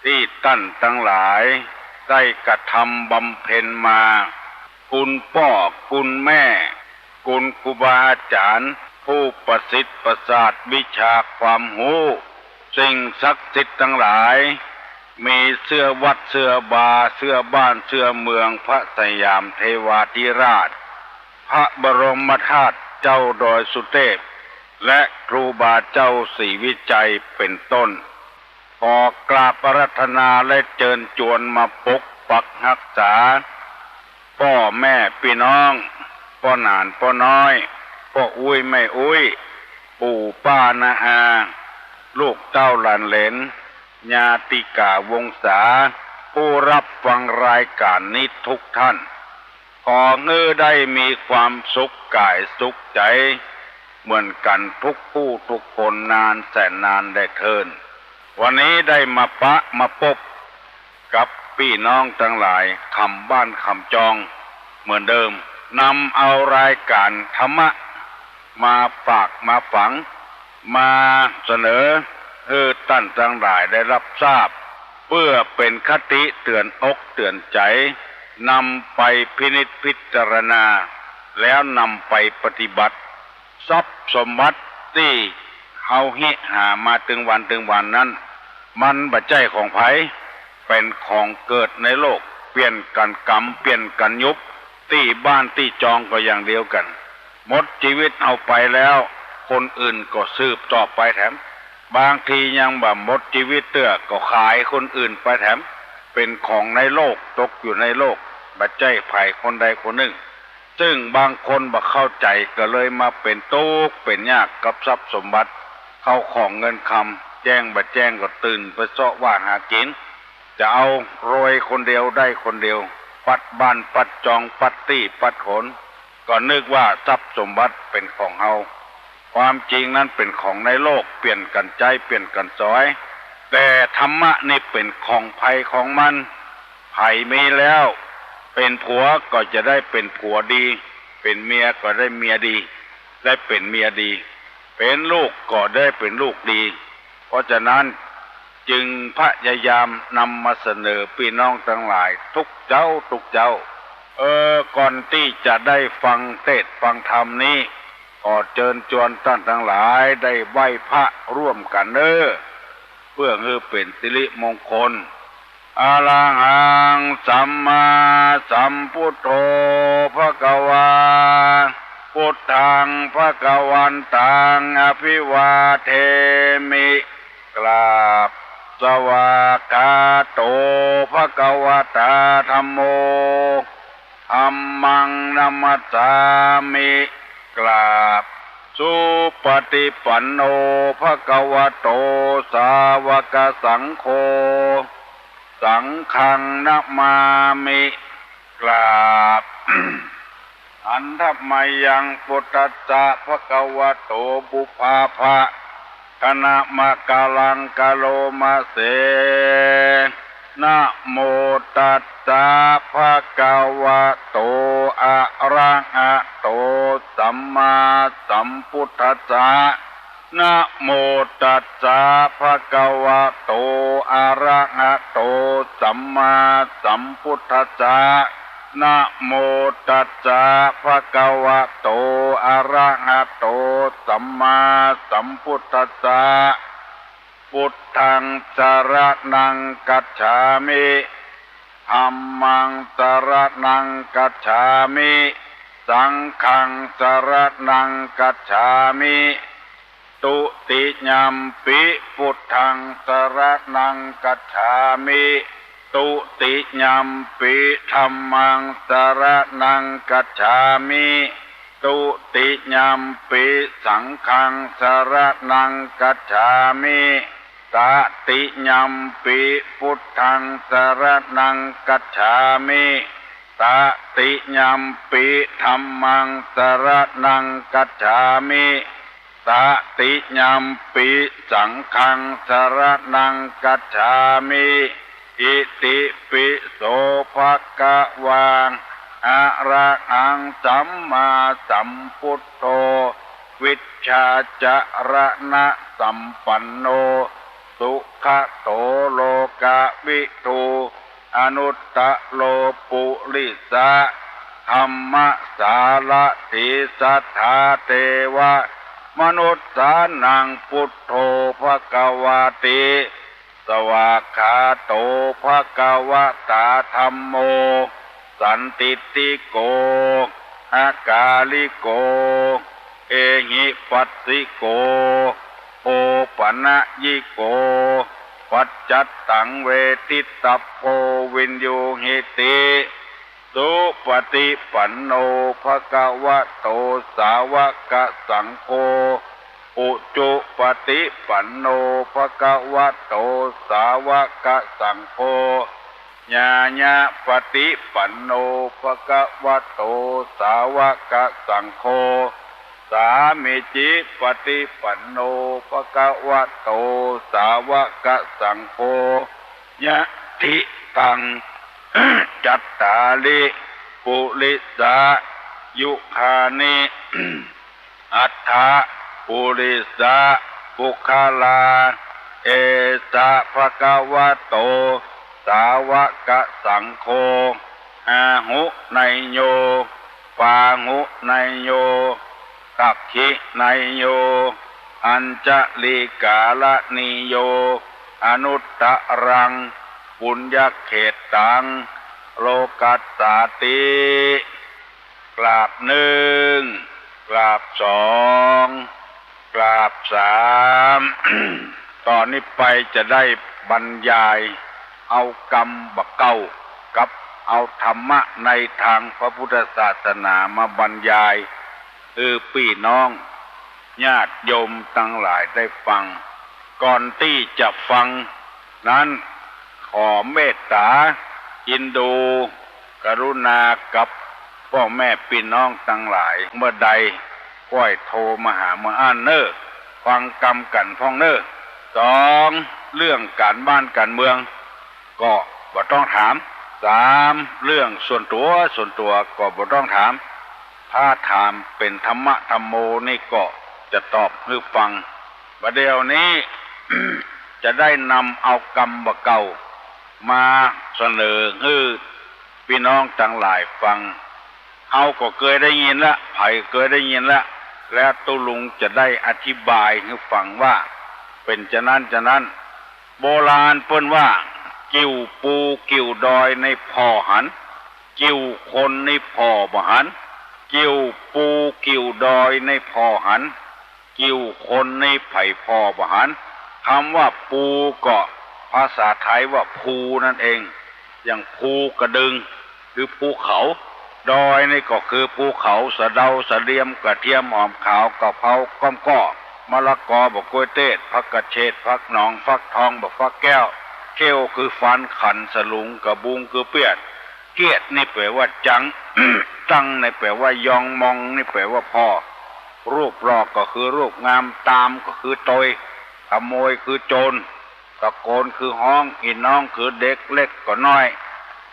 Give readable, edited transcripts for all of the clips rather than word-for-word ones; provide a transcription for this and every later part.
ที่ท่านทั้งหลายได้กระทำบำเพ็ญมาคุณพ่อคุณแม่คุณครูบาอาจารย์ผู้ประสิทธิ์ประสาทวิชาความรู้สิ่งศักดิ์สิทธิ์ทั้งหลายมีเสื้อวัดเสื้อบาเสื้อบ้านเสื้อเมืองพระสยามเทวาธิราชพระบรมธาตุเจ้าดอยสุเทพและครูบาเจ้าศรีวิจัยเป็นต้นขอกราบอาราธนาและเชิญชวนมาปกปักรักษาพ่อแม่พี่น้องพ่อหนานพ่อน้อยพ่ออุ้ยแม่อุ้ยปู่ป้านาอาลูกเต้าหลานเหลนญาติกาวงศาผู้รับฟังรายการนี้ทุกท่านขอเงื้อได้มีความสุขกายสุขใจเหมือนกันทุกผู้ทุกคนนานแสนนานได้เทินวันนี้ได้มาปะมาพบกับพี่น้องทั้งหลายคำบ้านคำจองเหมือนเดิมนำเอารายการธรรมะมาฝากมาฝังมาเสนอให้ท่านทั้งหลายได้รับทราบเพื่อเป็นคติเตือนอกเตือนใจนำไปพินิจพิจารณาแล้วนำไปปฏิบัติทรัพย์สมบัติที่เฮาหิหามาถึงวันนั้นมันบัจจัยของไผเป็นของเกิดในโลกเปลี่ยนกันกรรมเปลี่ยนกันยุบที่บ้านที่จองก็อย่างเดียวกันหมดชีวิตเอาไปแล้วคนอื่นก็สืบต่อไปแถมบางทียังบ่หมดชีวิตเตื้อก็ขายคนอื่นไปแถมเป็นของในโลกตกอยู่ในโลกบัจจัยไผคนใดคนหนึ่งซึ่งบางคนบ่เข้าใจก็เลยมาเป็นทุกข์เป็นยากกับทรัพย์สมบัติเข้าของเงินคำแจ้งบ่แจ้งก็ตื่นไปเสาะว่าหากินจะเอารวยคนเดียวได้คนเดียวปัดบ้านปัดจองปัดตี้ปัดขนก็นึกว่าทรัพย์สมบัติเป็นของเฮาความจริงนั้นเป็นของในโลกเปลี่ยนกันใจเปลี่ยนกันสอยแต่ธรรมะนี่เป็นของไผของมันไผมีแล้วเป็นผัวก็จะได้เป็นผัวดีเป็นเมียก็ได้เมียดีได้เป็นเมียดีเป็นลูกก็ได้เป็นลูกดีเพราะฉะนั้นจึงพยายามนำมาเสนอพี่น้องทั้งหลายทุกเจ้าก่อนที่จะได้ฟังเทศน์ฟังธรรมนี้ขอเชิญชวนท่านทั้งหลายได้ไหว้พระร่วมกันเพื่อให้เป็นสิริมงคลอะระหังสัมมาสัมพุทโธภควาพุทธังภควันตังอภิวาเทมิกราบสวากขาโตภควตาธัมโมธัมมังนัมมัสสามิกราบสุปฏิปันโนภควโตสาวกสังโฆสังฆังนะมามิกราบ อันธรรมยังพุทธัสสะภควโตบุพาภะคณะมะกาลังกะโลมาเสนะโมตัสสะภะคะวะโตอะระหะโตสัมมาสัมพุทธัสสะนะโมตัสสะภะคะวะโตอะระหะโตสัมมาสัมพุทธัสสะนะโมตัสสะภะคะวะโตอะระหะโตสัมมาสัมพุทธัสสะพุทธังสรณังกัจฉามิธัมมังสรณังกัจฉามิสังฆังสรณังกัจฉามิตุติยัมปิพุทธังสรณังกัจฉามิตุติยัมปิธัมมังสรณังกัจฉามิตุติยัมปิสังฆังสรณังกัจฉามิตติยัมปิพุทธังสรณังกัจฉามิตติยัมปิธัมมังสรณังกัจฉามิตติยัมปิสังฆังสรณังกัจฉามิอิติปิโสภควาอะระหังสัมมาสัมพุทโธวิชชาจารณะสัมปันโน สุขโตโลกวิทูอนุตตโลปุริสะธรรมสารถิสัทธาเทวะมนุษย์สานังพุทโธภควาติสวากขาโตภควตาธัมโมสันติติโกอากาลิโกเอหิปัสสิโกโอปนะยิโกปัจจัตตังเวทิตตโพวินโยหิติสุปฏิปันโนภควโตสาวกสังโฆอุจุปฏิปันโนภควโตสาวกสังโฆญาญาปฏิปันโนภควโตสาวกสังโฆสามิจิปฏิปันโนภควโตสาวกสังโฆยะติตัง จัตตาลิปุริสายุคานิ อัฏฐะปุริสาปุคลาเอสะภควโตสาวกสังโฆอาหุไนโยปาหุไนโยกัคขิไนโยอัญจลิกาลนิโยอนุตตรังปุญญเขตตังโลกัสสาติกราบหนึ่งกราบสองกราบสาม ตอนนี้ไปจะได้บรรยายเอากรรมบะเก่ากับเอาธรรมะในทางพระพุทธศาสนามาบรรยายพี่น้องญาติโยมทั้งหลายได้ฟังก่อนที่จะฟังนั้นขอเมตตาอินดูกรุณากับพ่อแม่พี่น้องทั้งหลายเมื่อใดก้อยโทรมาหามาอ่านเนอฟังกรรมกันพ้องเนอสองเรื่องการบ้านการเมืองก็บ่ต้องถามสามเรื่องส่วนตัวก็บ่ต้องถามถ้าถามเป็นธรรมะธรรมโมนี่ก็จะตอบให้ฟังประเดี๋ยวนี้ จะได้นำเอากรรมบะเก่ามาเสนอให้พี่น้องทั้งหลายฟังเอาก็เคยได้ยินละไผเคยได้ยินละแล้วตุลุงจะได้อธิบายให้ฟังว่าเป็นจะนั้นโบราณเปิ้นว่ากิ้วปูกิ้วดอยในพ่อหันกิ้วคนในพ่อบ่หันกิ้วปูกิ้วดอยในพ่อหันกิ้วคนในไผ่พ่อบ่หันคำว่าปูก็ภาษาไทยว่าภูนั่นเองอย่างภูกระดึงคือภูเขาดอยนี่ก็คือภูเขาสะเดาสะเดียมกระเทียมหอมขาวกะเพราก้อมก้อมะละกอบกกล้วยเทศผักกระเฉดผักหนองฟักทองบกฟักแก้วเขี้ยวคือฟันขันสลุงกระบุงคือเปียดเกียดนี่แปลว่าจัง จังนี่แปลว่ายองมองนี่แปลว่าพ่อรูปรอกก็คือรูปงามตามก็คือตอยขโมยคือโจรตะโกนคือห้องอีน้องคือเด็กเล็กก็น้อย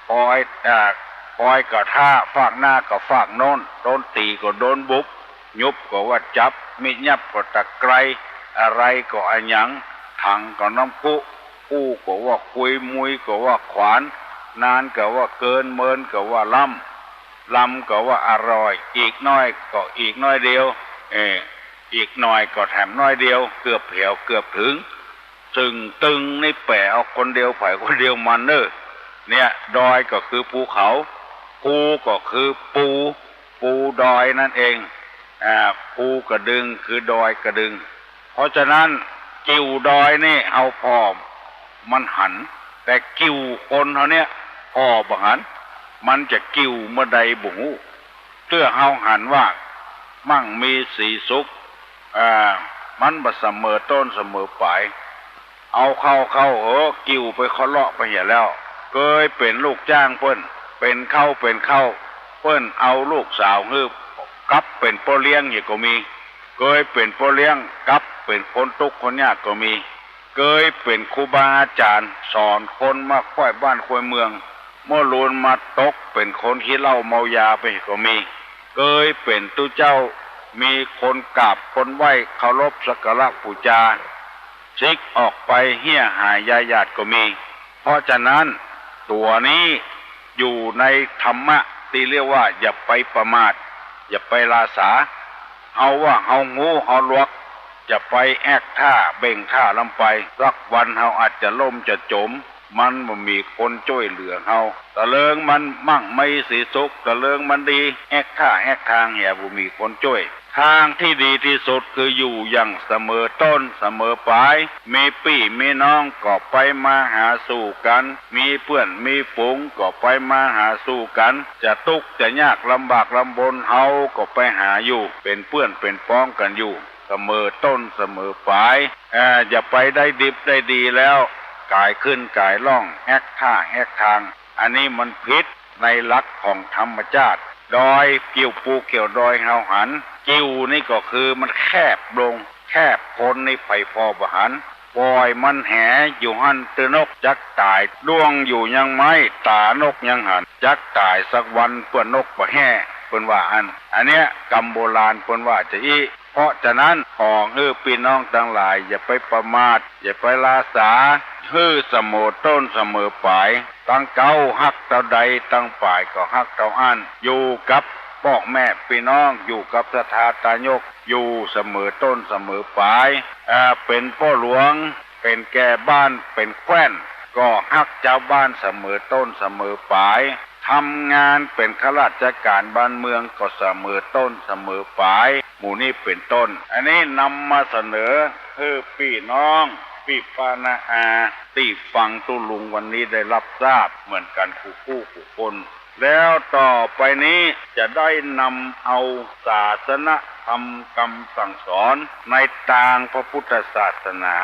ปอยก็ท่าฝากหน้าก็ฝากโน้นโดนตีก็โดนบุบยุบก็ว่าจับมิยับก็ตะไคร้อะไรก็อันหยังถังก็น้ำพุกู้ก็ว่าคุยมุยก็ว่าขวานนานก็ว่าเกินเมินก็ว่าลำก็ว่าอร่อยอีกน้อยก็อีกน้อยเดียวอีกหน่อยก็แถมน้อยเดียวเกือบเหี่ยวเกือบถึงซึ่งตึงนี่แปะเอาคนเดียวไผ่คนเดียวมันเนอเนี่ยดอยก็คือภูเขาภูก็คือปูดอยนั่นเองภูกระดึงคือดอยกระดึงเพราะฉะนั้นกิ้วดอยนี่เอาพอมันหันแต่กิ้วคนเขาเนี่ยพอบ่หันมันจะกิ้วเมื่อใดบุหูเตื้อเฮาหันว่ามั่งมีสีสุขมันบ่เสมอต้นเสมอปลายเอาเข้ากิ้วไปเคาะเลาะไปเหี้ยแล้วเคยเป็นลูกจ้างเพิ่นเป็นเข้าเพิ่นเอาลูกสาวฮืบกับเป็นพ่อเลี้ยงอย่างก็มีเคยเป็นพ่อเลี้ยงกับเป็นคนทุกข์คนยากก็มีเคยเป็นครูบาอาจารย์สอนคนมาค่อยบ้านค่อยเมืองเมื่อลูนมาตกเป็นคนขี้เหล้าเมายาไปก็มีเคยเป็นตู้เจ้ามีคนกราบคนไหว้เคารพสักการะบูชา ซิกออกไปเหี้ยหายญาติก็มี เพราะฉะนั้นตัวนี้อยู่ในธรรมะที่เรียกว่าอย่าไปประมาทอย่าไปลาสาเอาว่าเอางูเอาลวกจะไปแอกท่าเบ่งท่าลำไปสักวันเฮาอาจจะล่มจะจมมันบ่มีคนช่วยเหลือเฮาตะเลิงมันมั่งไม่สีสุขตะเลิงมันดีแอกท่าแอกทางแห่บ่มีคนช่วยทางที่ดีที่สุดคืออยู่อย่างเสมอต้นเสมอปลายมีพี่มีน้องก็ไปมาหาสู่กันมีเพื่อนมีฝูงก็ไปมาหาสู่กันจะทุกข์จะยากลำบากลำบนเฮาก็ไปหาอยู่เป็นเพื่อนเป็นพ้องกันอยู่เสมอต้นเสมอปลายอย่าไปได้ดิบได้ดีแล้วกายขึ้นกายล่องแอกท่าแอกทางอันนี้มันผิดในหลักของธรรมชาติดอยเกี่ยวปูเกี่ยวดอยเฮาหันกิ้วนี่ก็คือมันแคบลงแคบพ้นในไผ่พอบหันปล่อยมันแหอยู่หันตือนกจักตายล่วงอยู่ยังไม้ตานกยังหันจักตายสักวันเพื่อนนกบ่แห่เพิ่นว่าอันเนี้ยกรรมโบราณเพิ่นว่าจะอีเพราะฉะนั้นของพี่น้องทั้งหลายอย่าไปประมาทอย่าไปลาสาเสมอต้นเสมอปลายตั้งเก้าฮักเท่าใดตั้งฝ่ายก็ฮักเท่าอันอยู่กับพ่อแม่พี่น้องอยู่กับสถาตายกอยู่เสมอต้นเสมอปลายเป็นพ่อหลวงเป็นแก่บ้านเป็นแคว้นก็ฮักเจ้าบ้านเสมอต้นเสมอปลายทำงานเป็นข้าราชการบ้านเมืองก็เสมอต้นเสมอปลายหมู่นี้เป็นต้นอันนี้นำมาเสนอพี่น้องพี่ปานาอาที่ฟังตุลุงวันนี้ได้รับทราบเหมือนกันผู้คนแล้วต่อไปนี้จะได้นำเอาศาสนธรรมคำสั่งสอนในทางพระพุทธศาสนา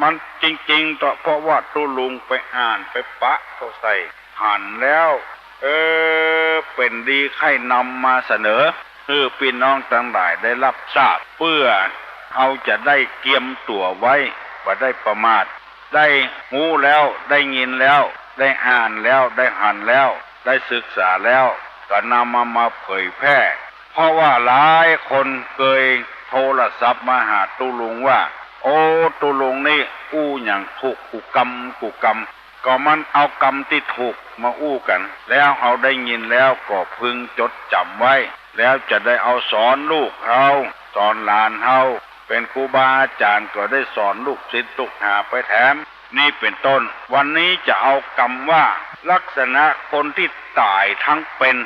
มันจริงๆเพราะว่าตุลุงไปอ่านไปปะเขาใส่หันแล้วเป็นดีให้นำมาเสนอพี่น้องทั้งหลายได้รับทราบเพื่อเอาจะได้เกียมตัวไว้ว่าได้ประมาทได้หูแล้วได้ยินแล้วได้อ่านแล้วได้หันแล้วได้ศึกษาแล้วก็นำมาเผยแพร่เพราะว่าหลายคนเคยโทรศัพท์มาหาตุลุงว่าโอ้ตุลุงนี่อู้อย่างถูกกูกรรมก็มันเอากรรมที่ถูกมาอู้กันแล้วเขาได้ยินแล้วก็พึงจดจำไว้แล้วจะได้เอาสอนลูกเขาสอนหลานเขาเป็นครูบาอาจารย์ก็ได้สอนลูกศิษย์ลูกหาไปแถมนี่เป็นต้นวันนี้จะเอากรรมว่าลักษณะคนที่ตายทั้งเป็น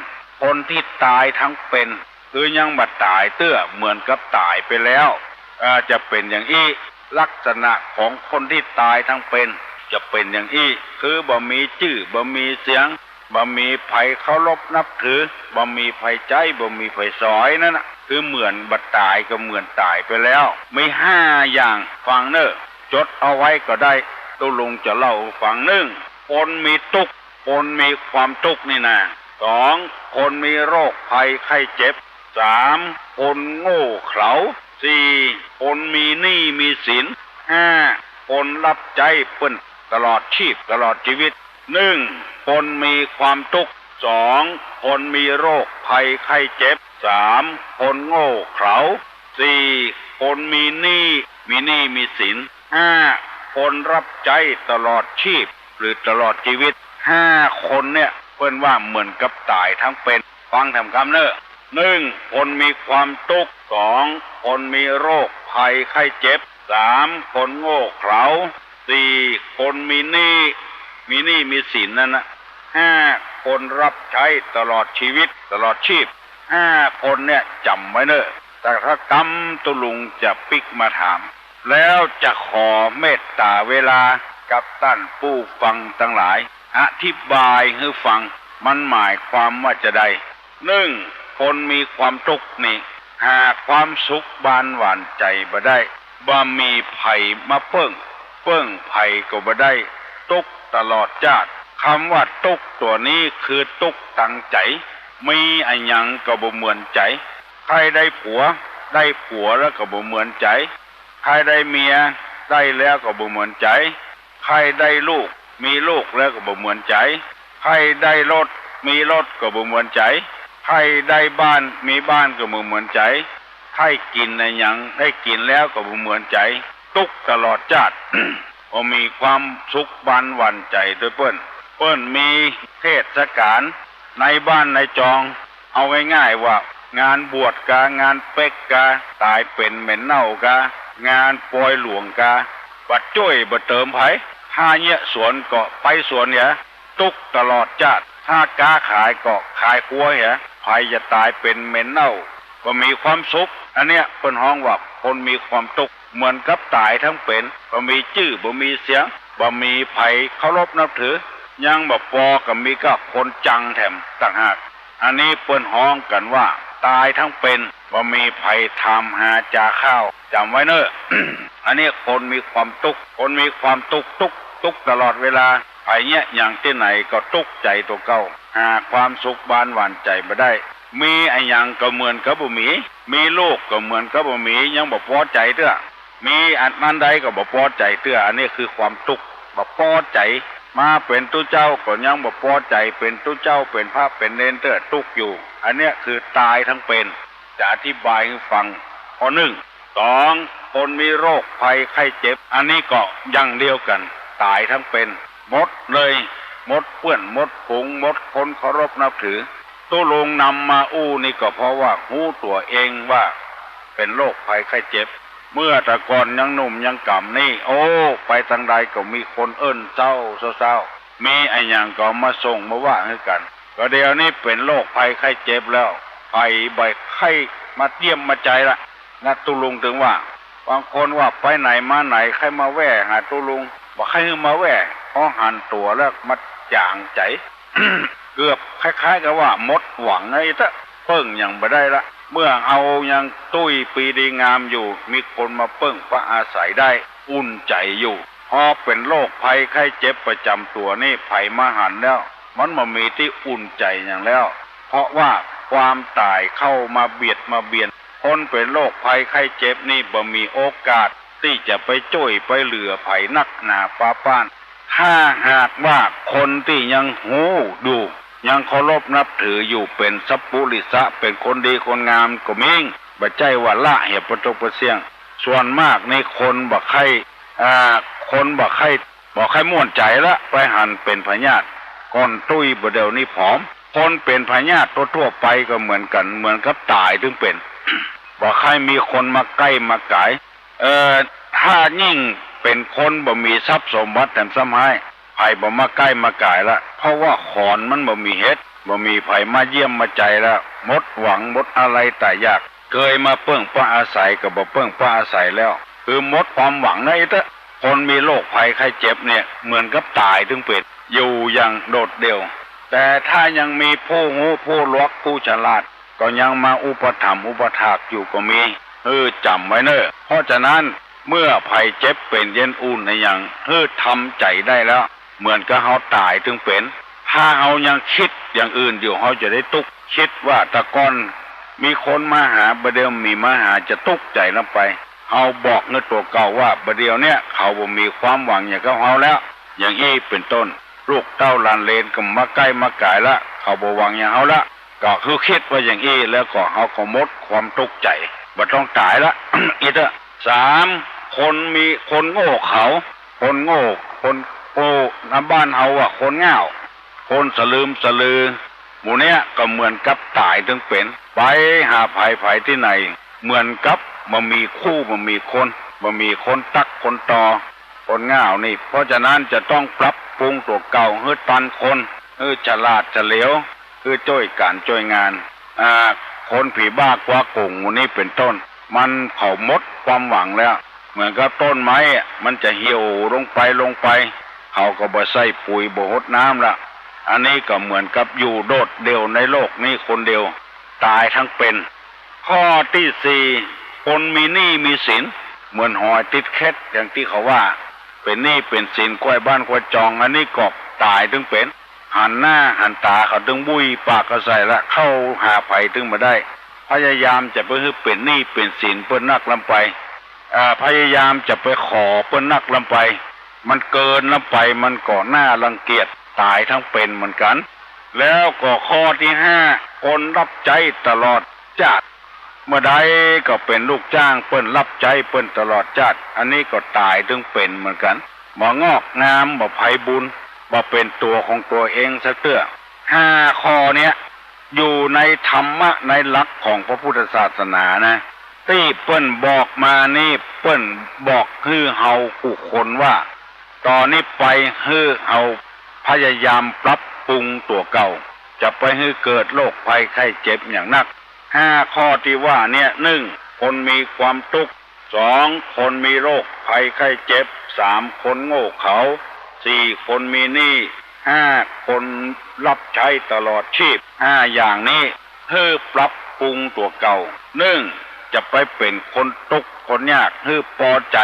คนที่ตายทั้งเป็นคือยังบัดตายเตื้อเหมือนกับตายไปแล้วจะเป็นอย่างอี้ลักษณะของคนที่ตายทั้งเป็นจะเป็นอย่างอี้คือบ่มีชื่อบ่มีเสียงบ่มีไผเคารพนับถือบ่มีไผใจบ่มีไผสอยนั่นน่ะคือเหมือนบัดตายก็เหมือนตายไปแล้วมี5อย่างฟังเนอะจดเอาไว้ก็ได้ตุลุงจะเล่าฟังคนมีทุกข์คนมีความทุกข์นี่นะ2คนมีโรคภัยไข้เจ็บ3คนโง่เขลา4คนมีหนี้มีสิน5คนรับใจเปิ้นตลอดชีพตลอดชีวิต1คนมีความทุกข์2คนมีโรคภัยไข้เจ็บ3คนโง่เขลา4คนมีหนี้มีสิน5คนรับใจตลอดชีพหรือตลอดชีวิต5คนเนี่ยเพิ่นว่าเหมือนกับตายทั้งเป็นฟังทำคำเนอะ1คนมีความทุกข์2คนมีโรคภัยไข้เจ็บ3คนโง่เขลา4คนมีหนี้มีสินนั่นนะ5คนรับใช้ตลอดชีวิตตลอดชีพ5คนเนี่ยจำไว้เนอะแต่ถ้ากรรมตุลุงจะปิกมาถามแล้วจะขอเมตตาเวลากับท่านผู้ฟังทั้งหลายอธิบายให้ฟังมันหมายความว่าจะได้คนมีความทุกข์นี่หาความสุขบานหวานใจบ่ได้บ่มีภัยมาเปิ้งภัยก็บ่ได้ทุกข์ตลอดชาติคำว่าทุกข์ตัวนี้คือทุกข์ตั้งใจมีอันหยังก็บ่เหมือนใจใครได้ผัวแล้วก็บ่เหมือนใจใครได้เมียได้แล้วก็บ่เหมือนใจใครได้ลูกมีลูกแล้วก็บ่เหมือนใจใครได้รถมีรถก็บ่เหมือนใจใครได้บ้านมีบ้านก็บ่เหมือนใจใครกินอะไรหยังได้กินแล้วก็บ่เหมือนใจใ ตุกตลอดชาติ ก็มีความสุขบานหวั่นใจด้วยเปิ้นมีเทศกาลในบ้านในจองเอาง่ายๆว่างานบวชกางานเป๊กกาตายเป็นเหม็นเน่ากางานปอยหลวงกาบัดจ้อยบัดเติมไผถ้าเนี่ยสวนก็ไปสวนเนี่ยตุกตลอดชาติถ้ากาขายก็ขายครัวเนี่ยไผจะตายเป็นเหม็นเน่าก็มีความสุขอันเนี้ยเป็นห้องว่าคนมีความตุกเหมือนกับตายทั้งเป็นบ่มีชื่อบ่มีเสียงบ่มีไผเคารพนับถือยังบ่พอกับมีก็คนจังแถมต่างหากอันนี้เปิ้นฮ้องกันว่าตายทั้งเป็นบ่มีภัยทำหาจาข้าวจำไว้เนอะ อันนี้คนมีความตุกคนมีความตุกตลอดเวลาไผเนี่ยอย่างที่ไหนก็ตุกใจตัวเก่าหาความสุขบานหวานใจบ่ได้มีไอ้ยังก็เหมือนกับบ่มีลูกก็เหมือนกับบ่มียังบ่พอใจเด้อมีอันนั้นใดก็บ่พอใจเด้ออันนี้คือความตุกบ่พอใจมาเป็นตู้เจ้าก็ยังบ่พอใจเป็นตู้เจ้าเป็นพระเป็นเนนเด้อตุกอยู่อันเนี้ยคือตายทั้งเป็นจะอธิบายให้ฟังข้อหนึ่งสองคนมีโรคภัยไข้เจ็บอันนี้ก็อย่างเดียวกันตายทั้งเป็นหมดเลยหมดเพื่อนหมดฝูงหมดคนเคารพนับถือตู้ลงนำมาอู้นี่ก็เพราะว่าหูตัวเองว่าเป็นโรคภัยไข้เจ็บเมื่อแต่ก่อนยังหนุ่มยังกำนี่โอ้ไปทางใดก็มีคนเอิ้นเศร้ามีไอ้อย่างก็มาส่งมาว่าให้กันก็เดี๋ยวนี้เป็นโรคภัยไข้เจ็บแล้วภัยใบไข้มาเยี่ยมมาใจละนะตุลุงถึงว่าบางคนว่าไปไหนมาไหนใครมาแว่หาตุลุงบอกใครมาแว่พอหันตัวแล้วมาจางใจ เกือบคล้ายๆกับว่าหมดหวังไอ้ตะเปิ้งอย่างบ่ได้ละเมื่อเอายังตุ้ยปีดีงามอยู่มีคนมาเปิ้งพระอาศัยได้อุ่นใจอยู่พอเป็นโรคภัยไข้เจ็บประจำตัวนี่ภัยมาหันแล้วมันมามีที่อุ่นใจอย่างแล้วเพราะว่าความตายเข้ามาเบียดคนเป็นโรคภัยไข้เจ็บนี่บ่มีโอกาสที่จะไปช่วยไปเหลือภัยนักหนาป้าป้านถ้าหากว่าคนที่ยังหูดูยังเคารพนับถืออยู่เป็นสัพพุริสะเป็นคนดีคนงามก็มิ่งบ่ใจว่าละเหตุประตกประเสียงส่วนมากในคนบ่ใครคนบ่ใครม่วนใจละไปหันเป็นพญาติก่อนตุ้ยบ่เดี๋ยวนี้ผอมคนเป็นพญาติทั่วไปก็เหมือนกันเหมือนกับตายถึงเป็น บ่ใครมีคนมาใกล้มาไกลถ้ายิ่งเป็นคนบ่มีทรัพย์สมบัติแถมซ้ำให้ไผบ่มาใกล้มาไกลละเพราะว่าขอนมันบ่มีเฮ็ดบ่มีไผมาเยี่ยมมาใจแล้วหมดหวังหมดอะไรแต่อยากเคยมาเปิ้งพระอาศัยก็บ่เปิ้งพระอาศัยแล้วคือหมดความหวังไอ้ตะคนมีโรคภัยไข้เจ็บเนี่ยเหมือนกับตายถึงเป็นอยู่อย่างโดดเดี่ยวแต่ถ้ายังมีผู้หูผู้ลวกผู้ฉลาดก็ยังมาอุปถัมภ์อุปถากอยู่ก็มีจำไว้เนอะเพราะฉะนั้นเมื่อภัยเจ็บเป็นเย็นอุ่นในอย่างทำใจได้แล้วเหมือนกับเฮาตายถึงเป็นถ้าเฮายังคิดอย่างอื่นอยู่เฮาจะได้ตุกคิดว่าตะก้อนมีคนมาหาบ่เดิมมีมาหาจะตุกใจลงไปเฮาบอกเงินตัวเก่าว่าบ่เดียวเนี่ยเขาบ่มีความหวังอย่างกับเฮาแล้วอย่างอี้เป็นต้นลูกเต้าหลานเลนก็มาใกล้มาไกลละเขาบ่หวังอย่างเฮาละก็คือคิดว่าอย่างอี้แล้วก็เฮาก็หมดความทุกข์ใจบ่ต้องตายละ อีกสามคนมีคนโง่เขาคนโง่คนโง่ในบ้านเฮาอ่ะคนง่าวคนสลืมสลือหมู่เนี้ยก็เหมือนกับตายถึงเป็นไปหาภัยที่ไหนเหมือนกับบ่มีคู่บ่มีคนตักคนต่อคนง่าวนี่เพราะฉะนั้นจะต้องปรับปรุงตัวเก่าให้ตันคนฉลาดเฉลียวจ้อยการจ้อยงานคนผีบ้ากว่าโกงหมู่นี้เป็นต้นมันเขาหมดความหวังแล้วเหมือนกับต้นไม้มันจะเหี่ยวลงไปเขาก็บ่ใส่ปุ๋ยบ่รดน้ำละอันนี้ก็เหมือนกับอยู่โดดเดี่ยวในโลกนี้คนเดียวตายทั้งเป็นข้อที่สี่คนมีหนี้มีสินเหมือนหอยติดเคล็ดอย่างที่เขาว่าเป็นหนี้เป็นสินกล้วยบ้านกล้วยจองอันนี้ก็ตายถึงเป็นหันหน้าหันตาเขาถึงบุยปากก็ใส่ละเข้าหาภัยถึงมาได้พยายามจะไปให้เป็นหนี้เป็นสินเปิ้นนักลำไปพยายามจะไปขอเปิ้นนักลำไปมันเกินลำไปมันก่อหน้ารังเกียจตายทั้งเป็นเหมือนกันแล้วก็ข้อที่ห้าคนรับใจตลอดชาติ เมื่อใดก็เป็นลูกจ้างเปิ้นรับใจเปิ้นตลอดชาติอันนี้ก็ตายถึงเป็นเหมือนกันบ่งอกงามบ่ไผบุญบ่เป็นตัวของตัวเองสักเตื้อ5ข้อเนี้ยอยู่ในธรรมะในหลักของพระพุทธศาสนานะที่เปิ้นบอกมานี่เปิ้นบอกให้เฮาผู้คนว่าตอนนี้ไปให้เฮาพยายามปรับปรุงตัวเก่าจะไปให้เกิดโรคภัยไข้เจ็บอย่างนัก5ข้อที่ว่าเนี่ย1คนมีความทุกข์2คนมีโรคภัยไข้เจ็บ3คนโง่เขลา4คนมีหนี้5คนรับใช้ตลอดชีพ5อย่างนี้เพื่อปรับปรุงตัวเก่า1จะไปเป็นคนทุกข์คนยากเพื่อพอใจ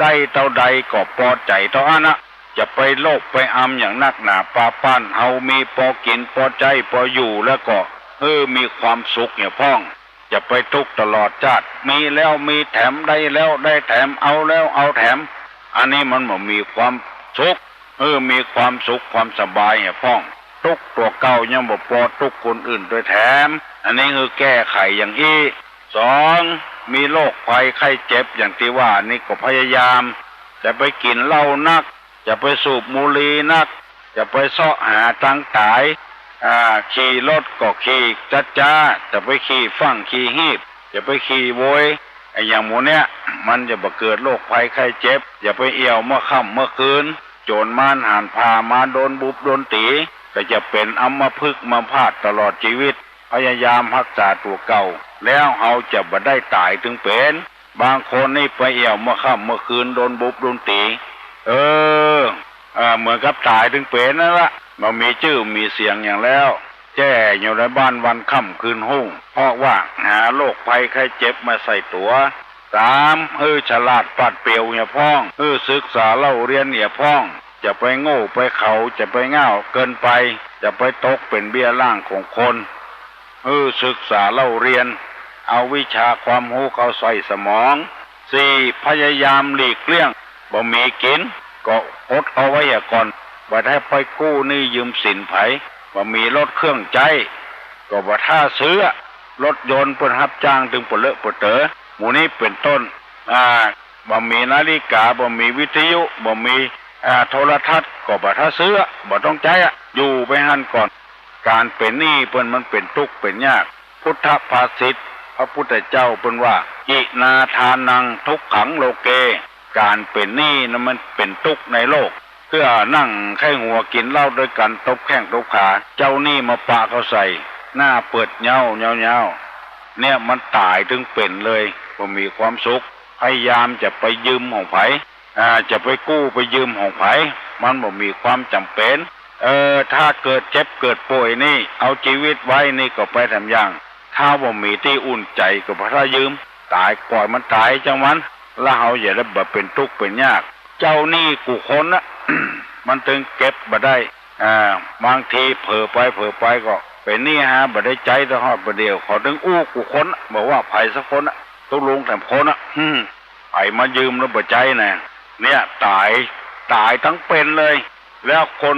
ได้เท่าใดก็พอใจเท่านั้นนะจะไปโลภไปอำอย่างนักหนาปาป้านเฮามีพอกินพอใจพออยู่แล้วก็มีความสุขเนี่ยพ้องจะไปทุกข์ตลอดชาติมีแล้วมีแถมได้แล้วได้แถมเอาแล้วเอาแถมอันนี้มันบ่มีความสุขมีความสุขความสบายเนี่ยพ้องทุกตัวเก่ายังบ่พอทุกคนอื่นด้วยแถมอันนี้คือแก้ไขอย่างอี้2มีโรคภัยไข้เจ็บอย่างที่ว่านี่ก็พยายามจะไปกินเหล้านักจะไปสูบบุหรี่นักจะไปเสาะหาตังตายขี่รถก็ขี่จ้าจะไปขี่ฟั่งขี่ฮีบจะไปขี่โวยอย่างหมูเนี้ยมันจะบ่เกิดโรคภัยไข้เจ็บอย่าไปเอี่ยวเมื่อค่ำเมื่อคืนโจรม่านห่านพามาโดนบุบโดนตีก็จะเป็นอัมพฤกษ์มาพาดตลอดชีวิตพยายามรักษาตัวเก่าแล้วเฮาจะบ่ได้ตายถึงเป็นบางคนนี่ไปเอี่ยวเมื่อค่ำเมื่อคืนโดนบุบโดนตีเหมือนกับตายถึงเป็นนั่นละมันมีชื่อมีเสียงอย่างแล้วแจ้อยู่ในบ้านวันค่ำคืนหุ่งเพราะว่าหาโรคภัยไข้เจ็บมาใส่ตัว3ฉลาดปัดเปรียวเนี่ยพ้องศึกษาเล่าเรียนเนี่ยพ้องจะไปโง่ไปเขาจะไปง่าวเกินไปจะไปตกเป็นเบี้ยล่างของคนศึกษาเล่าเรียนเอาวิชาความรู้เข้าใส่สมอง4พยายามหลีกเลี่ยงบ่มีกินก็อดเอาไว้ก่อนบ่ได้ไปกู้หนี้ยืมสินไผบ่มีรถเครื่องใจก็บ่ท่าซื้อรถยนต์เพิ่นรับจ้างถึงบ่เลอะบ่เต๋อหมู่นี้เป็นต้นบ่มีนาฬิกาบ่มีวิทยุบ่มีโทรทัศน์ก็บ่ท่าซื้อบ่ต้องใจอยู่ไปหั่นก่อนการเป็นหนี้เพิ่นมันเป็นทุกข์เป็นยากพุทธภาษิตพระพุทธเจ้าเพิ่นว่าอินาทานังทุกขังโลเกการเป็นหนี้นั้นมันเป็นทุกข์ในโลกเพื่อนั่งไข้หัวกินเหล้าด้วยกันตบแข้งตบขาเจ้าหนี้มาปะเขาใส่หน้าเปิดเงาเนี่ยมันตายถึงเป็นเลยบ่มีความสุขพยายามจะไปยืมของไผจะไปกู้ไปยืมของไผมันบ่มีความจำเป็นถ้าเกิดเจ็บเกิดป่วยนี่เอาชีวิตไว้นี่ก็ไปทำอย่างถ้าบ่มีที่อุ่นใจก็บ่ถ้ายืมตายปล่อยมันตายจังมันแล้วเฮาอย่าได้บ่เป็นทุกข์เป็นยากเจ้าหนี้กูคนน่ะ มันถึงเก็บบ่ได้บางทีเผลอไปก็เป็นหนี้บ่ได้ใจซะฮอดบ่เดียวขอถึงอู้กูคนบอกว่าไผสักคนต้องลงแต่คนไผมายืมแล้วบ่ใจน่ะเนี่ยตายทั้งเป็นเลยแล้วคน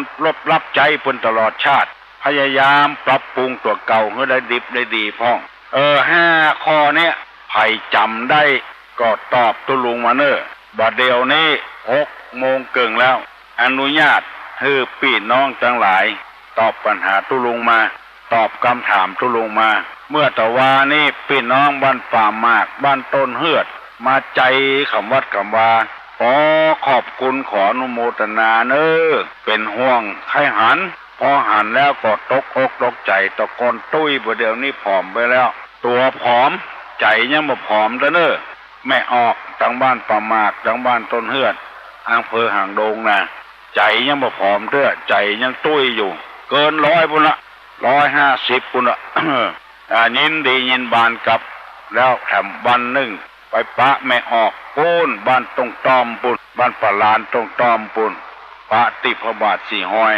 รับใจเพิ่นตลอดชาติพยายามปรับปรุงตัวเก่าให้ได้ดิบได้ดีพ้อง5ข้อเนี้ยไผจำได้ก็ตอบตุลุงมาเนอะบัดเดียวนี้6 โมงเกิงแล้วอนุญาตให้พี่น้องทั้งหลายตอบปัญหาตุลุงมาตอบคำถามตุลุงมาเมื่อตะวานี้พี่น้องบ้านป่ามากบ้านต้นเฮือดมาใจคำวัดคำวาขอขอบคุณขออนุโมทนาเนอะเป็นห่วงไข้หันพอหันแล้วก็ตกอกตกใจตะกอนตุ้ยบ่เดี๋ยวนี้ผอมไปแล้วตัวผอมใจยังบ่ผอมเด้อเนอะแม่ออกทางบ้านป่ามากทางบ้านต้นเฮือดอำเภอหางดงนะใจยังบ่ผอมเด้อใจยังตุ้ยอยู่เกิน100พุ่นละ150พุ่นละ ยินดียินบานกับแล้วแถมวันหนึ่งไปปะแม่ออกปูนบ้านตรงตอมปุ่นบ้านปะลานตรงตอมปุ่นปะติพระบาทสีหอย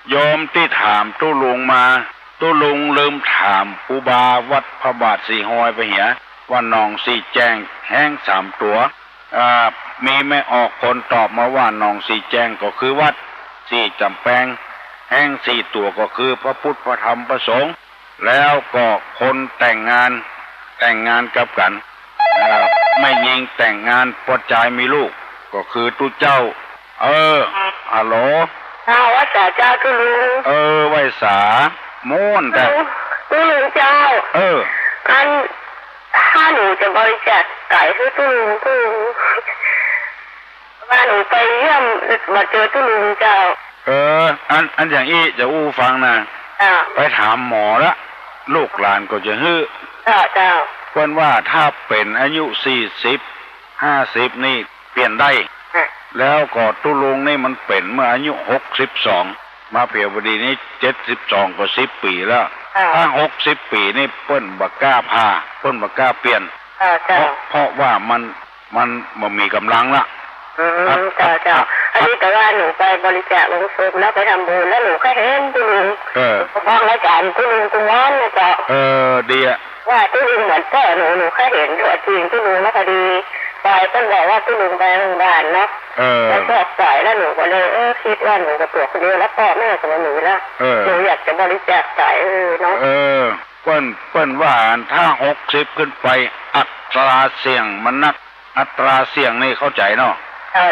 โยมที่ถามตุลุงมาตุลุงลืมถามครูบาวัดพระบาทสีหอยไปเหียว่าหนองสีแจ้งแห้ง3 ตัวมีไม่ออกคนตอบมาว่าหนองสีแจ้งก็คือวัดสีจำแปงแห้ง4 ตัวก็คือพระพุทธพระธรรมพระสงฆ์ แล้วก็คนแต่งงานกับกันไม่ยิงแต่งงานปอดใจมีลูกก็คือตุเจ้าฮัลโหลว่าแต่เจ้าตุลุงไว้สาม่วนแต่ตุลุงเจ้าอันถ้าหนูจะบริจาคไก่ให้ตุลุงว่าหนูไปเยี่ยมมาเจอตุลุงเจ้าอันอย่างอี้จะอู้ฟังนะไปถามหมอละลูกหลานก็จะฮื้อเจ้าเพิ่นว่าถ้าเป็นอายุ40-50นี่เปลี่ยนได้แล้วก็ตุลุงนี่มันเป็นเมื่ออายุ62มาเพียวพอดีนี้72ก็10 ปีแล้วถ้า60 ปีนี่เปิ้นบ่กล้าพาเปิ้นบ่กล้าเปลี่ยนเพราะว่ามันมีกำลังละเจ้าอันนี้แต่ว่าหนูไปบริจาคลงศพแล้วไปทำบุญแล้วหนูก็เห็นตุลุงบอกรายการตุลุงตรงนั้นนะเจ้าดีอะว่าตุลุงเหมือนพ่อหนูแค่เห็นตัวจริงตุลุงแล้วพอดีไปเพิ่นบอกว่าตุลุงไปโรงพยาบาลเนาะแล้วก็สายแล้วหนูก็เลยคิดว่าหนูกับตัวคนเดียวแล้วพ่อแม่กับหนูแล้วหนูอยากจะบริจาคสายเนาะเปิ้นว่าถ้า60ขึ้นไปอัตราเสี่ยงมันนักอัตราเสี่ยงนี่เข้าใจเนาะ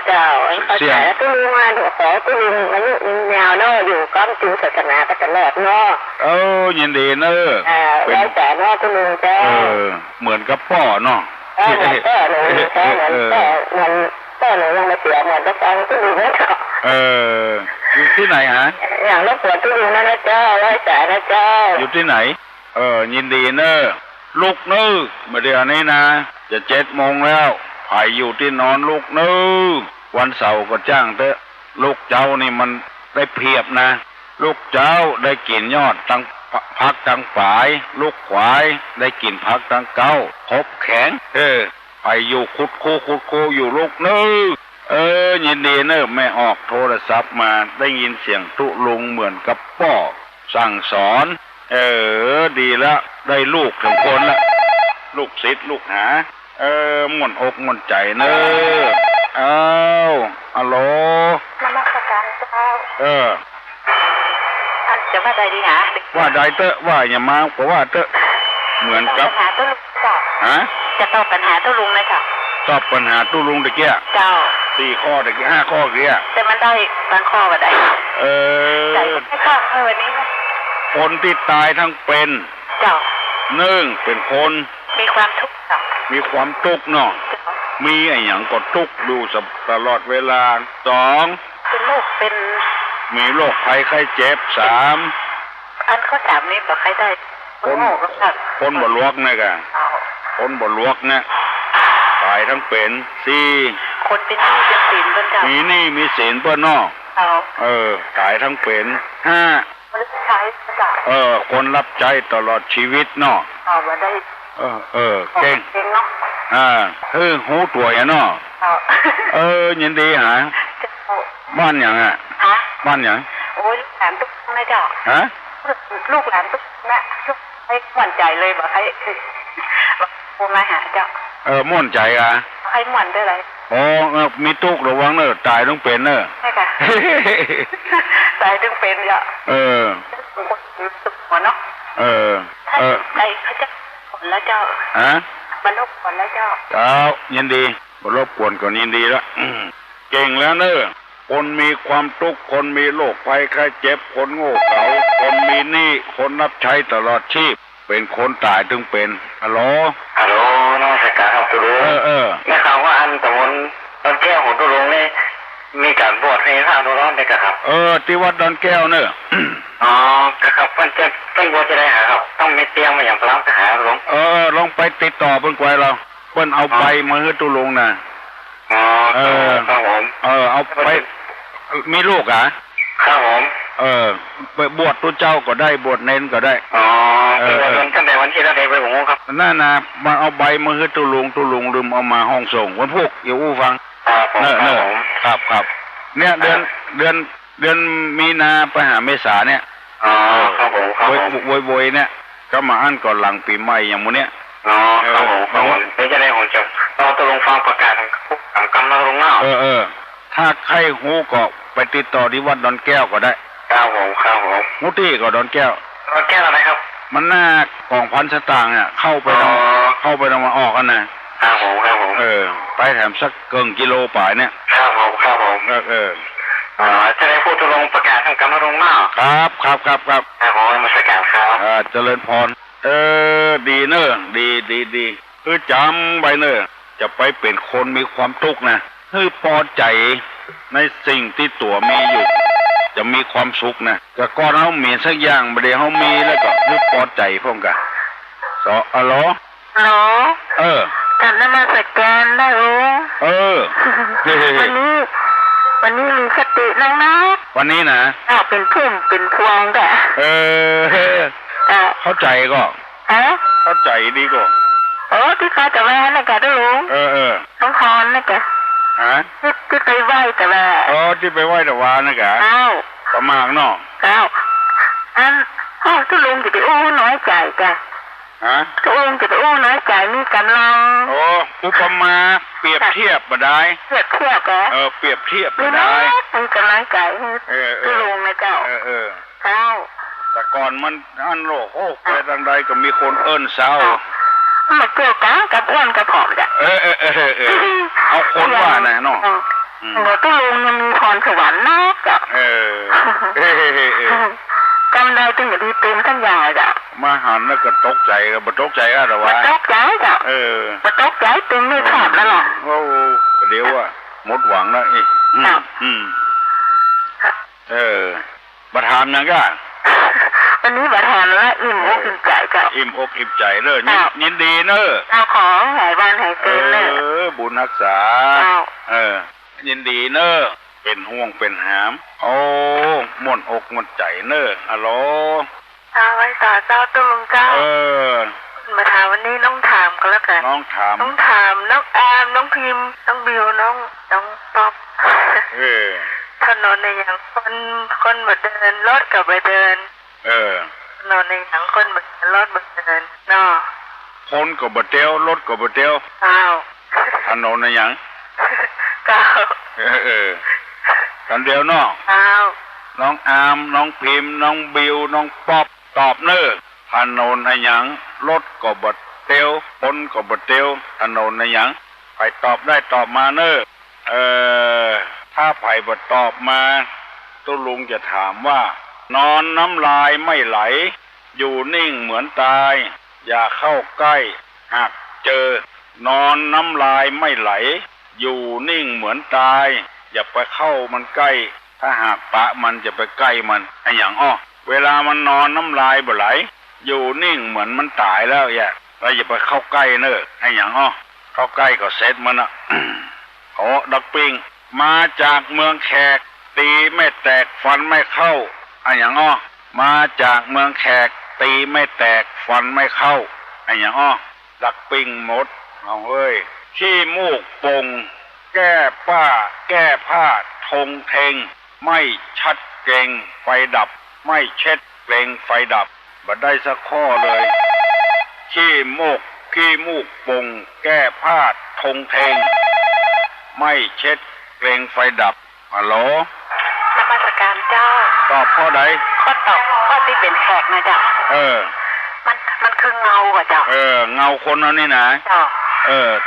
เจ้าเข้าใจตุลุงมาหนูขอตุลุงอายุยาวเนาะอยู่ก้อมจูศาสนาก็ตลอดเนาะยินดีเนอะแล้วแต่เนาะตุลุงเจ้าเหมือนกับพ่อเนาะหนูเหมือนพ่อหนูยังไม่เสียเหมือนกับฟังตุลุงเจ้าอยู่ที่ไหนฮะอย่างรบกวนตุลุงนะเจ้าร้อยสายนะเจ้าอยู่ที่ไหนยินดีเนอะลูกเนอะเมื่อเดือนนี้นะจะ7 โมงแล้วไผ่อยู่ที่นอนลูกเนอะวันเสาร์ก็จ้างเถอะลูกเจ้านี่มันได้เพียบนะลูกเจ้าได้กินยอดตั้งพักตั้งฝายลูกขวายได้กินพักตั้งเก้าครบแข็งไผ่อยู่คุดคูอยู่ลูกเนอะยินดีเนอะแม่ออกโทรศัพท์มาได้ยินเสียงตุลุงเหมือนกับพ่อสั่งสอนดีแล้วได้ลูกถึงคนละลูกศิษย์ลูกหาหม่นอกหม่นใจเนอะฮัลโหลนมัสการเจ้าอันจะว่าใดดีหาว่าใดเตอะว่าอย่ามาก็ว่าเตอะเหมือนกับปัญหาตุลุงเจ้าจะตอบปัญหาตุลุงไหมคะตอบปัญหาตุลุงตะเกียเจ้า4 ข้อตะเกีย5 ข้อเกียแต่มันได้บางข้อก็ได้ใช่ค่ะวันนี้คนที่ตายทั้งเป็นเจ้าเป็นคนมีความทุกข์มีความทุกข์เนาะมีไอ้หยังก็ทุกข์ดูตลอดเวลา2เป็นโรคมีโรคภัยไข้เจ็บ3อันข้อ3นี้บอกใครได้คนบ่ลวกเนี่ยกะคนบ่ลวกเนี่ยตายทั้งเป็น4คนเป็นหนี้เป็นสินเพิ่นจ้ะมีหนี้มีสินเพิ่นเนาะตายทั้งเป็น5คนรับใช้จ้ะคนรับใช้ตลอดชีวิตเนาะบ่ได้เก่งเนาะหูตัวอย่างเนาะยินดีหาบ้านอย่างบ้านอย่างโอ้ยหลานตุ๊กนะจ้ะลูกหลานตุ๊กนะให้หวั่นใจเลยบอกให้บอกมาหาเจ้าม่วนใจให้หวั่นได้ไรมีตุ๊กระวังเนอะตายต้องเป็นเนอะใช่ค่ะตายต้องเป็นจ้ะหัวเนาะใครเขาจะผลแล้วเจ้าบรรลุผลแล้วเจ้ายินดีบรรลุผลก็ยินดีแล้วเก่งแล้วเนอะคนมีความทุกข์คนมีโรคภัยไข้เจ็บคนโง่เขลาคนมีหนี้คนรับใช้ตลอดชีพเป็นคนตายถึงเป็นฮัลโหลนมัสการครับตุลุงได้ข่าวว่าอันตะวันดอนแก้วของตุลุงนี่มีการบวชให้พระร้อนได้ครับที่วัดดอนแก้วเนอะครับมันจะต้องบวชจะได้หาครับต้องมีเตียงมาอย่างพระทหารหลวงลองไปติดต่อเพิ่นไว้เราเพิ่นเอาใบมาให้ตุลุงนะครับผมเอาไปมีลูกครับผมไปบวชตัวเจ้าก็ได้บวชเน้นก็ได้ท่านใดวันที่ท่านใดไปผมครับนั่นนะมาเอาใบมาให้ตุลุงลืมเอามาห้องส่งวันพุธอย่าอู้ฟังครับเนี่ยเดือนมีนาไปหาเมษาเนี่ยครับผมโวยเนี่ยก็มาอั้นก่อนหลังปีใหม่อย่างมื้อเนี้ยครับผมไม่จะได้ผมจะเราตกลงฟังประกาศทางกรรมเราลงเงาถ้าใครหูก็ไปติดต่อที่วัดดอนแก้วก็ได้ครับผมมุติก็ดอนแก้วอะไรครับ มันหน้ากองพันสตางค์เนี่ยเข้าไปทางมาออกกันนะครับผมไปแถมสักเกินกิโลป่ายเนี่ยครับผมจะได้พูดตกลงประกาศทางกรรมรงค์เนาะครับผมมาสกัดครับเจริญพรดีเนอะดีคือจำไว้เนอะจะไปเป็นคนมีความทุกข์นะคือพอใจในสิ่งที่ตัวมีอยู่จะมีความสุขนะแต่ก่อนเขามีสักอย่างไม่ได้เขามีแล้วก็คือพอใจพร้อมกันฮัลโหลกลับมาสแกนได้วันนี้มีสติน้องนะวันนี้นะเป็นพุ่มเป็นพวงแต่เข้าใจก็เข้าใจดีก็ที่เขาจะแว่นะกะลุงต้องพรนะกะที่ไปไหว้แต่ว่าที่ไปไหว้แต่ว่านะกะประมาณเนาะที่ลุงจะไปอู้น้อยใจกะที่ลุงจะไปอู้น้อยใจมีกำลังอุปมาเปรียบเทียบมาได้เปรียบเทียบกะเปรียบเทียบมาได้มีกำลังใจที่ลุงนะเจ้าแต่ก่อนมันอันโลกไปทางใดก็มีคนเอิ้นเศร้ามาเกี่ยวกับอ้วนกับผอมจ้ะเอาคนว่านะเนาะที่ลุงยังมีพรสวรรค์นะจ้ะกำไรตึงอย่างดีเต็มทั้งอย่างจ้ะมาหันแล้วก็ตกใจก็บ่ตกใจอะไรวะตกใจจ้ะบ่ตกใจเต็มไม่ขาดแล้วหรอเดี๋ยวว่าหมดหวังแล้วอีกประธานยังก็วันนี้ประธานแล้วอิ่มอกอิ่มใจจ้ะอิ่มอกอิ่มใจเลยยินดีเนอะขอหายบ้านหายเกินเลยบุญรักษายินดีเนอะเป็นห่วงเป็นหามม่วนอกม่วนใจเนอะฮัลโหลไว้ต่อเจ้าตุ้ลุงเจ้ามาถามวันนี้น้องถามก็แล้วกันน้องถามน้องแอมน้องพิมน้องบิวน้องป๊อปถนนในอย่างคนมาเดินรถกับไปเดินถนนในอย่างคนมาเดินรถมาเดินเนาะคนกับบ่เตียวรถกับบ่เตียวถนนในอย่างกันเดียวเนาะน้องอามน้องพิมน้องบิวน้องป๊อปตอบเนอะถนนในอย่างรถกับบ่เตียวคนกับบ่เตียวถนนในอย่างไปตอบได้ตอบมาเนอะถ้าไผ่บ่ตอบมาตุ้ลุงจะถามว่านอนน้ำลายไม่ไหลอยู่นิ่งเหมือนตายอย่าเข้าใกล้หากเจอนอนน้ำลายไม่ไหลอยู่นิ่งเหมือนตายอย่าไปเข้ามันใกล้ถ้าหากปะมันจะไปใกล้มันไอ้อย่างเวลามันนอนน้ำลายบ่ไหลอยู่นิ่งเหมือนมันตายแล้วอย่าไปเข้าใกล้เนอะไอ้อย่างเข้าใกล้ก็เสร็จมันอ่ะ ดักปิ้งมาจากเมืองแขกตีไม่แตกฟันไม่เข้าไอ้อย่างมาจากเมืองแขกตีไม่แตกฟันไม่เข้าไอ้อย่างดักปิ้งหมดเอาเฮ้ยขี้มูกปงแก้ผ้าทงเทงไม่ชัดเกรงไฟดับไม่เช็ดเกรงไฟดับบัดได้สักข้อเลยขี้มูกปงแก้ผ้าทงเทงไม่เช็ดเกรงไฟดับฮัลโหลนมัสการเจ้าตอบข้อใดข้อตอบข้อที่เป็นแขกนะเจ้ามันคือเงาอ่ะเจ้าเงาคนนั้นนี่นะเจ้า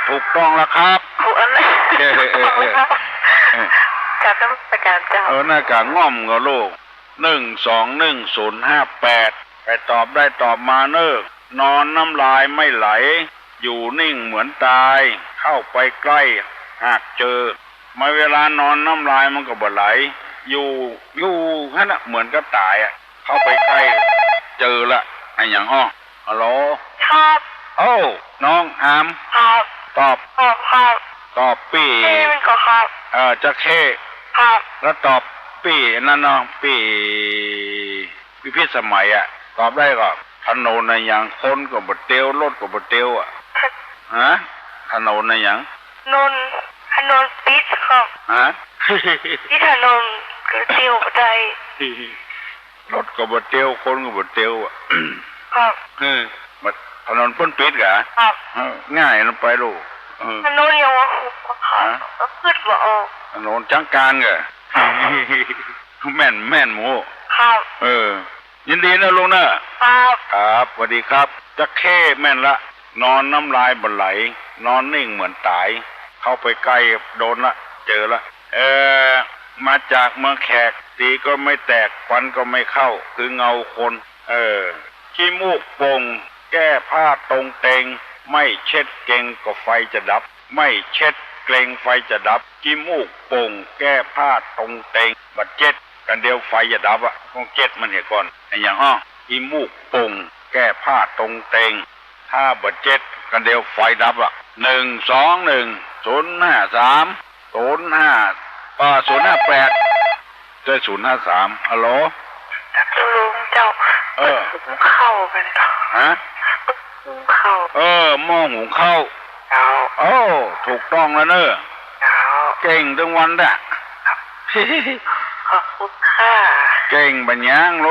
ถูกต้องแล้วครับถูกอะไรกับนมัสการเจ้าหน้ากากง่อมกับลูก1211058ไปตอบได้ตอบมาเนอะนอนน้ำลายไม่ไหลอยู่นิ่งเหมือนตายเข้าไปใกล้หากเจอมาเวลานอนน้ำลายมันก็บ่ไหลอยู่นั่นน่ะเหมือนกับตายเข้าไปใกล้เจอละไอ้อย่างฮัลโหลครับน้องอามครับตอบครับตอบปี่มันก็ครับจะเข้ครับแล้วตอบปี่นั่นเนาะปี่พิพิธสมัยตอบได้ก็ถนนในอย่างคนก็บ่เตียวรถก็บ่เตียวถนนในอย่างถนนปิดครับที่ถนนคือเตียวใจรถก็บ่เตียวคนก็บ่เตียวครับถนนพ้นปิดกะง่ายลงไปลูกถนนยังว่าขึ้นว่าถนนจังการกะแม่นหมูครับ ยินดีนะลุงนะครับครับสวัสดีครับจะเข้แม่นละนอนน้ำลายบ่ไหลนอนนิ่งเหมือนตายเข้าไปใกล้โดนละเจอละมาจากเมืองแขกตีก็ไม่แตกฟันก็ไม่เข้าคือเงาคนขี้มูกโป่งแก้ผ้าตรงเตงไม่เช็ดเก่งก็ไฟจะดับไม่เช็ดเกรงไฟจะดับขี้มูกโป่งแก้ผ้าตรงเตงบัดเจ็ดกันเดียวไฟจะดับอ่ะต้องเจ็ดมันเห็นก่อนไอ้อย่างขี้มูกโป่งแก้ผ้าตรงเตงถ้าบัดเจ็ดกันเดียวไฟดับอ่ะ121053058เจ้า053ฮัลโหลลุงเจ้าเข้ากันฮะเข้าหม้อหุงข้าวถูกต้องแล้วเนอะเก่งทั้งวันน่ะขอบคุณค่ะเก่งบัญญังโล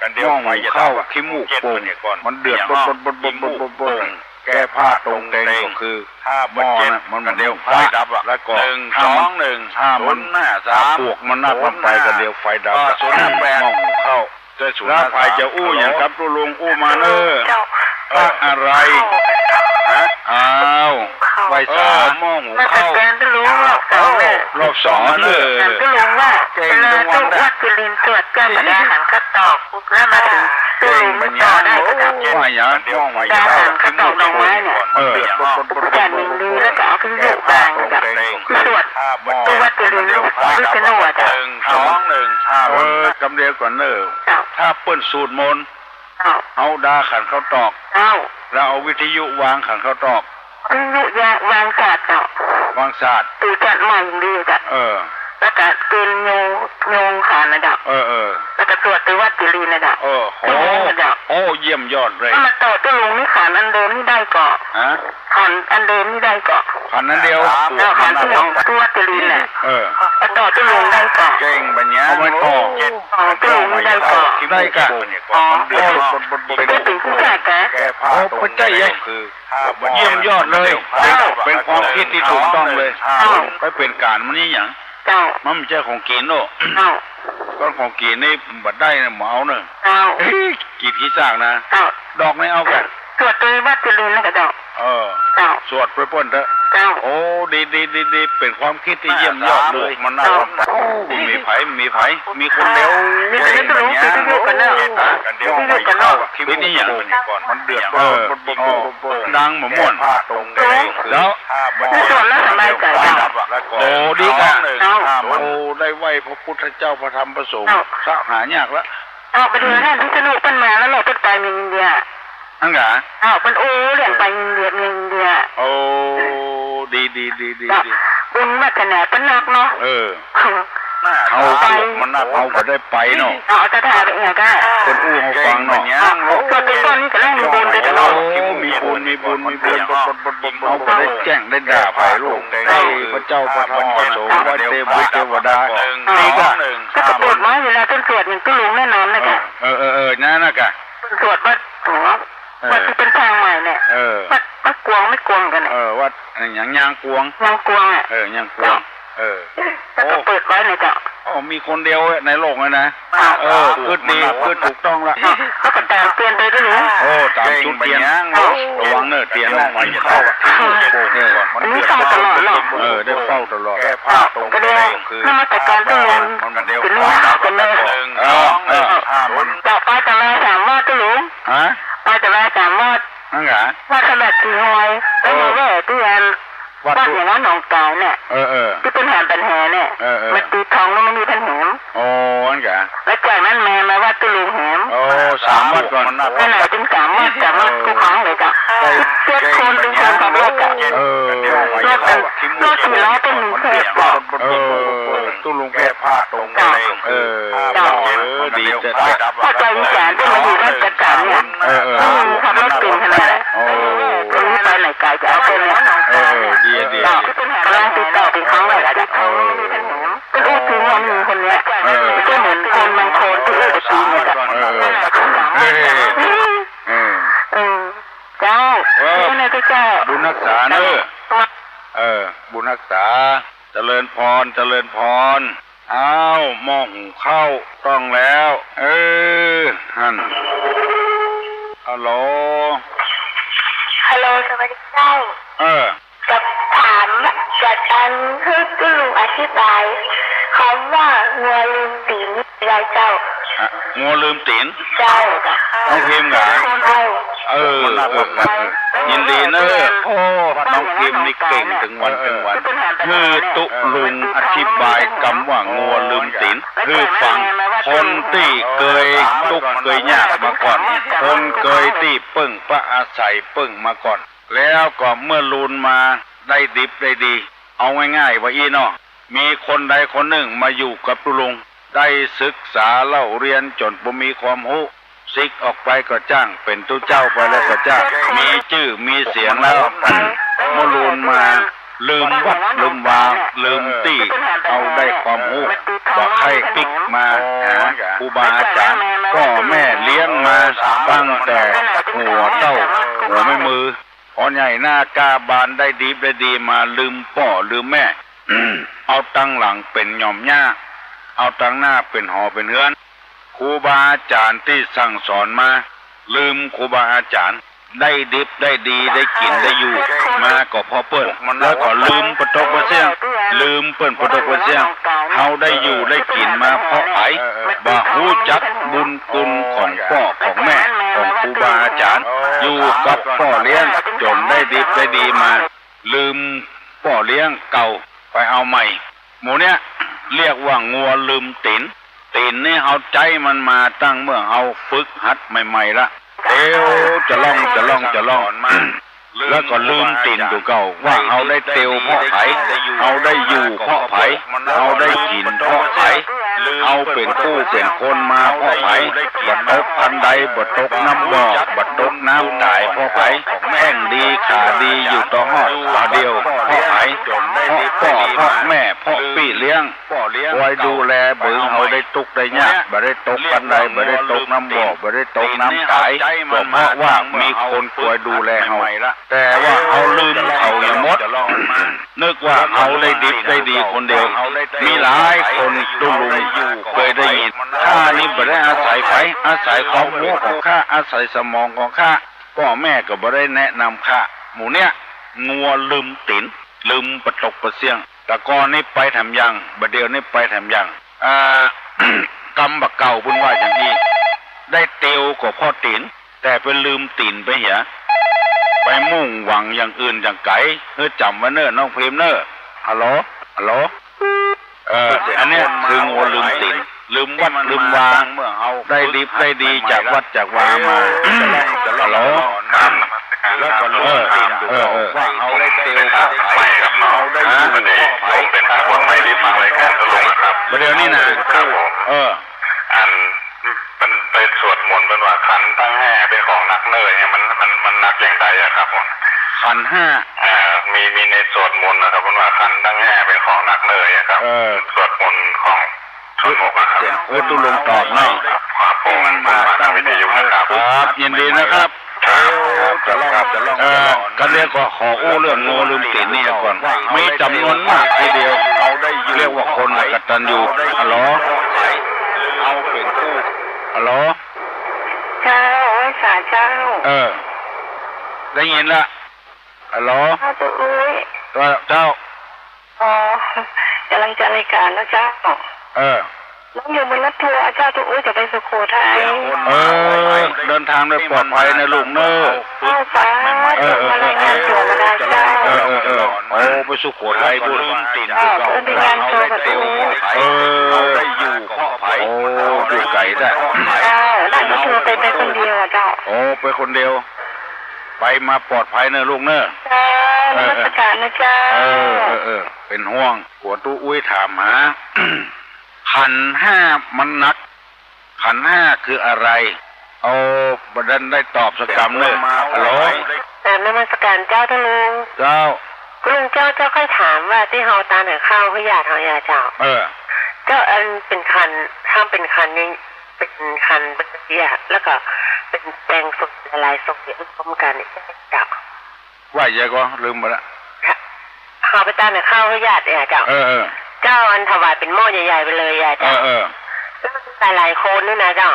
กันเดียวไฟจะเข้าขี้มูกโป่งมันเดือดบนแก้ผ้าตรงเตงก็คือถ้าหม้อน่ะมันเดียวไฟดับอ่ะแล้วก็ถ้ามันปวกมันนับมันไปกันเดียวไฟดับหม้อหุงข้าวแล้วไฟจะอู้อย่างครับลุงอู้มาเนอะอะไรอ้าวไฟสามหม้อหุงข้าวรอบสองเลยก็รู้ว่าเวลาต้องวัดจุลินตรวจก็มาได้หันก็ตอบแล้วมาถึงตัวมันต่อได้ก็ตอบว่าอย่างดาหันก็ตอบลงไว้เนี่ยการหนึ่งดีแล้วก็เอาขึ้นลูกบางกับตรวจตัววัดจุลินลูกลูกกระโนดกำเดียวก่อนเนอะถ้าเปิ้นสูตรมนเอาดาขันเข้าตอกเราเอาวิทยุวางขันเข้าตอกวิทยุวางศาสตร์วางศาสตร์ตื่นจัดใหม่ดีจัดแล้วก็เกณฑ์โยงขาระดับแล้วก็ตรวจตัววัดจุลินระดับโอ้เยี่ยมยอดเลยถ้ามาต่อตัวลุงนี่ขันอันเดิมนี่ได้ก่อขันอันเดิมนี่ได้ก่อขันนั้นเดียวขันตัววัดจุลินน่ะต่อตัวลุงได้ก่อเก่งบัญญัติเอาไว้ต่อตัวลุงได้ก่อได้ก่ะเป็นถึงผู้แก่โอ้พระเจ้ายังคือเยี่ยมยอดเลยเป็นความคิดที่ถูกต้องเลยไปเป็นการมันนี่อย่างมันไม่ใช่ของกินโน่ก้อนของกินนี่บัดได้นะหมอเอาเนอะกี่พี่สร้างนะดอกไม่เอากันตรวจตัววัดจุลินแล้วก็ดอกสวดไปป้นเถอะโอ้ดีเป็นความคิดที่เยี่ยมยอดเลยมันน่ามีไผ่มีคนเดียวมีแต่ที่รู้ที่รู้กันเนอะกันเดียวไม่เข้าที่นี่อย่างมันเดือดดังหมดม่วนแล้วส่วนแล้วสบายใจโอ้ดีกันโอ้ได้ไหวพระพุทธเจ้าพระธรรมพระสงฆ์สะหายากแล้วไปดูท่านที่สนุกเป็นมาแล้วเราเป็นไปเมืองอินเดียอังกะเป็นโอ้เลี้ยงไปเมืองอินเดียโอ้ดีบุญมาขนาดเป็นนักเนาะเขาไปมันน่าเอาก็ได้ไปเนาะจะถ่ายเป็นไงกันคนอู้เขาฟังเนาะก็เป็นต้นนี้ก็ได้มีบุญด้วยกันเนาะมีบุญเอาไปได้แจ้งได้ด่าไปลูกให้พระเจ้าพระธรรมพระสงฆ์ว่าเทวดานี่ก็จะตรวจมาเวลาต้องตรวจอย่างก็รู้แน่นอนนะกะนั่นนะกะตรวจว่าว่าที่เป็นทางใหม่เนี่ยว่ากวงไม่กวงกันว่าอย่างยางกวงอ่ะยางกวงแล้วก็เปิดไว้เลยจ้ะมีคนเดียวในโลกเลยนะคือดีคือถูกต้องละแล้วก็แต่เปลี่ยนไปด้วยนะตามจุดเปลี่ยนระวังเนอะเปลี่ยนออกมาอย่าเข้ามันเฝ้าตลอดหรอกได้เฝ้าตลอดก็ได้ถ้ามาแต่การต้องลงเป็นลูกกันเลยต่อไปแต่ละสามารถก็รู้ไปแต่ละสามารถนั่นไงว่าขนาดที่หอยแล้วมาว่าที่อันว่าอย่างนั้นหนองกายเนี่ยที่เป็นแหนเป็นแหเนี่ยมันตีทองแล้วมันมีเป็นแหมนั่นไงแล้วจากนั้นแม่มาว่าตุลุงแหม3 วัดก่อนนั่นแหละเป็น3 วัดจากวัดทุกครั้งเลยจ้ะเจ็ดคนเป็นคนขับรถจ้ะรถที่ล้อเป็นหนึ่งแค่ตุลุงแค่ผ้าตรงดีจะถ้าใจวิจารณ์ที่มันอยู่ราชการเนี่ยขับรถเก่งขนาดไหนรู้ไปไหนไกลจะเอาไปเนี่ยดีกำลังติดต่อเป็นครั้งแรกจ้ะก็รู้ถึงวันหนึ่งคนเนี้ยก็เหมือนคนบางคนที่รู้จะตีเนี่ยจ้ะเจ้าที่ไหนก็เจ้าบุญรักษาเนอะบุญรักษาเจริญพร อ้าวหม้อหุงข้าวต้องแล้ว ฮั่นฮัลโหล ฮัลโหลสวัสดีเจ้าจะถามจากการให้คุณลุงอธิบายคำว่างัวลืมตีนอะไรเจ้างัวลืมตีนเจ้าน้องพิมพ์เหรอยินดีเนอะโอ้น้องพิมพ์นี่เก่งถึงวันคือตุลุงอธิบายคำว่างัวลืมตีนคือฟังคนที่เคยทุกข์เคยยากมาก่อนคนเคยที่ปึ้งพระอาศัยปึ้งมาก่อนแล้วก็เมื่อลุนมาได้ดิบได้ดีเอาง่ายๆว่าอีเนาะมีคนใดคนหนึ่งมาอยู่กับตุลุงได้ศึกษาเล่าเรียนจนบ่มีความรู้ซิกออกไปก็จ้างเป็นตู้เจ้าไปแล้วก็จ้างมีชื่อมีเสียงแล้วเมื่อลุนมาลืมวัดลืมวาลืมตี้เอาได้ความรู้บอกให้ปิกมาหาครูบาอาจารย์ก็แม่เลี้ยงมาตั้งแต่หัวเต้าหัวไม่มือพอใหญ่หน้ากาบานได้ดีมาลืมพ่อลืมแม่เอาตั้งหลังเป็นหย่อมหญ้าเอาตั้งหน้าเป็นหอเป็นเฮือนครูบาอาจารย์ที่สั่งสอนมาลืมครูบาอาจารย์ได้ดิบได้ดีได้กินได้อยู่มาก็พอเปิ้นแล้วก็ลืมปะตกปะเสียงลืมเปิ้นปะตกปะเสียงเฮาได้อยู่ได้กินมาเพราะไผบ่ฮู้จักบุญคุณของพ่อของแม่ของครูบาอาจารย์อยู่กับพ่อเลี้ยงจนได้ดิบได้ดีมาลืมพ่อเลี้ยงเก่าไปเอาใหม่หมู่เนี้ยเรียกว่างัวลืมตีนนี่เฮาใจมันมาตั้งเมื่อเฮาฝึกหัดใหม่ๆละจะล่องแล้วก็ลืมตีนตัวเก่าว่าเฮาได้เตียวเพราะไผเฮาได้อยู่เพราะไผเฮาได้กินเพราะไผเฮาเป็นผู้เป็นคนมาเพราะไผบ่ตกอันใดบ่ตกน้ำบ่บ่ตกน้ำตายเพราะไผแม่งดีขาดีอยู่ต่อฮอดต่อเดียวเพราะไผเพราะพ่อเพราะแม่เพราะพี่เลี้ยงคอยดูแลเบิ่งเฮาได้ทุกข์ได้ยากบ่ได้ตกอันใดบ่ได้ตกน้ำบ่บ่ได้ตกน้ำตายเพราะว่ามีคนคอยดูแลเฮาแต่ว่าเอาลืมเขาอย่างมดนึกว่าเอาได้ดิบได้ดีคนเดียวมีหลายคนตุลุงเคยได้ยินข้านี่บ่ได้อาศัยไผอาศัยความรู้ของข้าอาศัยสมองของข้าพ่อแม่ก็บ่ได้แนะนำข้าหมู่เนี้ยงัวลืมตีนลืมปะตกปะเสียงแต่ก่อนนี่ไปแถมยังบัดเดียวนี่ไปแถมยังกำบักเก่าพุ่นว่าอย่างนี้ได้เตียวก็พ่อตีนแต่ไปลืมตีนไปเหียไปมุ่งหวังอย่างอื่นอย่างไกลจำไว้เน้อน้องเพมเน้อฮัลโหลอันเนี้ยคืองัวลืมตีนลืมวัดลืมวางเมื่อเอาได้ดิบได้ดีจากวัดจากวามาฮัลโหลแล้วก็ลืมตีนว่าเอาได้เตียวพ่อไผเอาได้อยู่พ่อไผเป็นคนไม่รีบมาเลยครับลุงครับประเดี๋ยวนี้นะอันเป็นไปสวดมนต์เป็นว่าขันตั้งแห่เป็นของนักเนยมันนักอย่างไรอะครับผมขันห้ามีในสวดมนต์นะครับเป็นว่าขันตั้งแห่เป็นของนักเนยครับสวดมนต์ของชนบทครับตุลงตอบเนาะครับผมมันมาตั้งวิทยุนะครับยินดีนะครับจะลองกันเรียกว่าขออู้เรื่องงูลืมตีนนี่ก่อนมีจำนวนมากทีเดียวเรียกว่าคนกตัญญูฮัลโหลเอาเป็นคู่ฮัลโหลเจ้าสาเจ้าได้ยินละฮัลโหลตัวอุ้ยเจ้าอ๋อกำลังจะรายการแล้วเจ้าน้องอยู่บนรถทัวร์เจ้าตัวอุ้ยจะไปสุโขทัยเดินทางโดยปลอดภัยนะลูกเนอะฟ้ามารายงานตัวมาได้เจ้าไปสุโขทัยพูดตีนเก่าเป็นงานโชว์ประตูได้อยู่เพราะไผ่อยู่ไกลได้ได้มาทัวร์ไปคนเดียวเจ้าไปคนเดียวไปมาปลอดภัยนะลูกเนอะราชการนะเจ้าเป็นห่วงหัวตู้อุ้ยถามหาขันห้ามันนักขันห้าคืออะไรบัดนั้นได้ตอบสักคำเลยฮัลโหลนมัสการเจ้าท่านลุงเจ้าลุงเจ้าค่อยถามว่าที่เฮาตาไหนข้าวเขาอยากเฮาอยากเจ้าเจ้าอันเป็นคันถ้าเป็นคันนี้เป็นคันเป็นเสียแล้วก็เป็นแปลงสดลายสดเนี่ยพร้อมกันเจ้าว่าอย่างก็ลืมไปละเฮาไปตาไหนข้าวเขาอยากเนี่ยเจ้า เจ้าอันถวายเป็นหม้อใหญ่ๆไปเลยอ่ะเจ้าแล้วมันใส่หลายคนด้วยนะเจ้า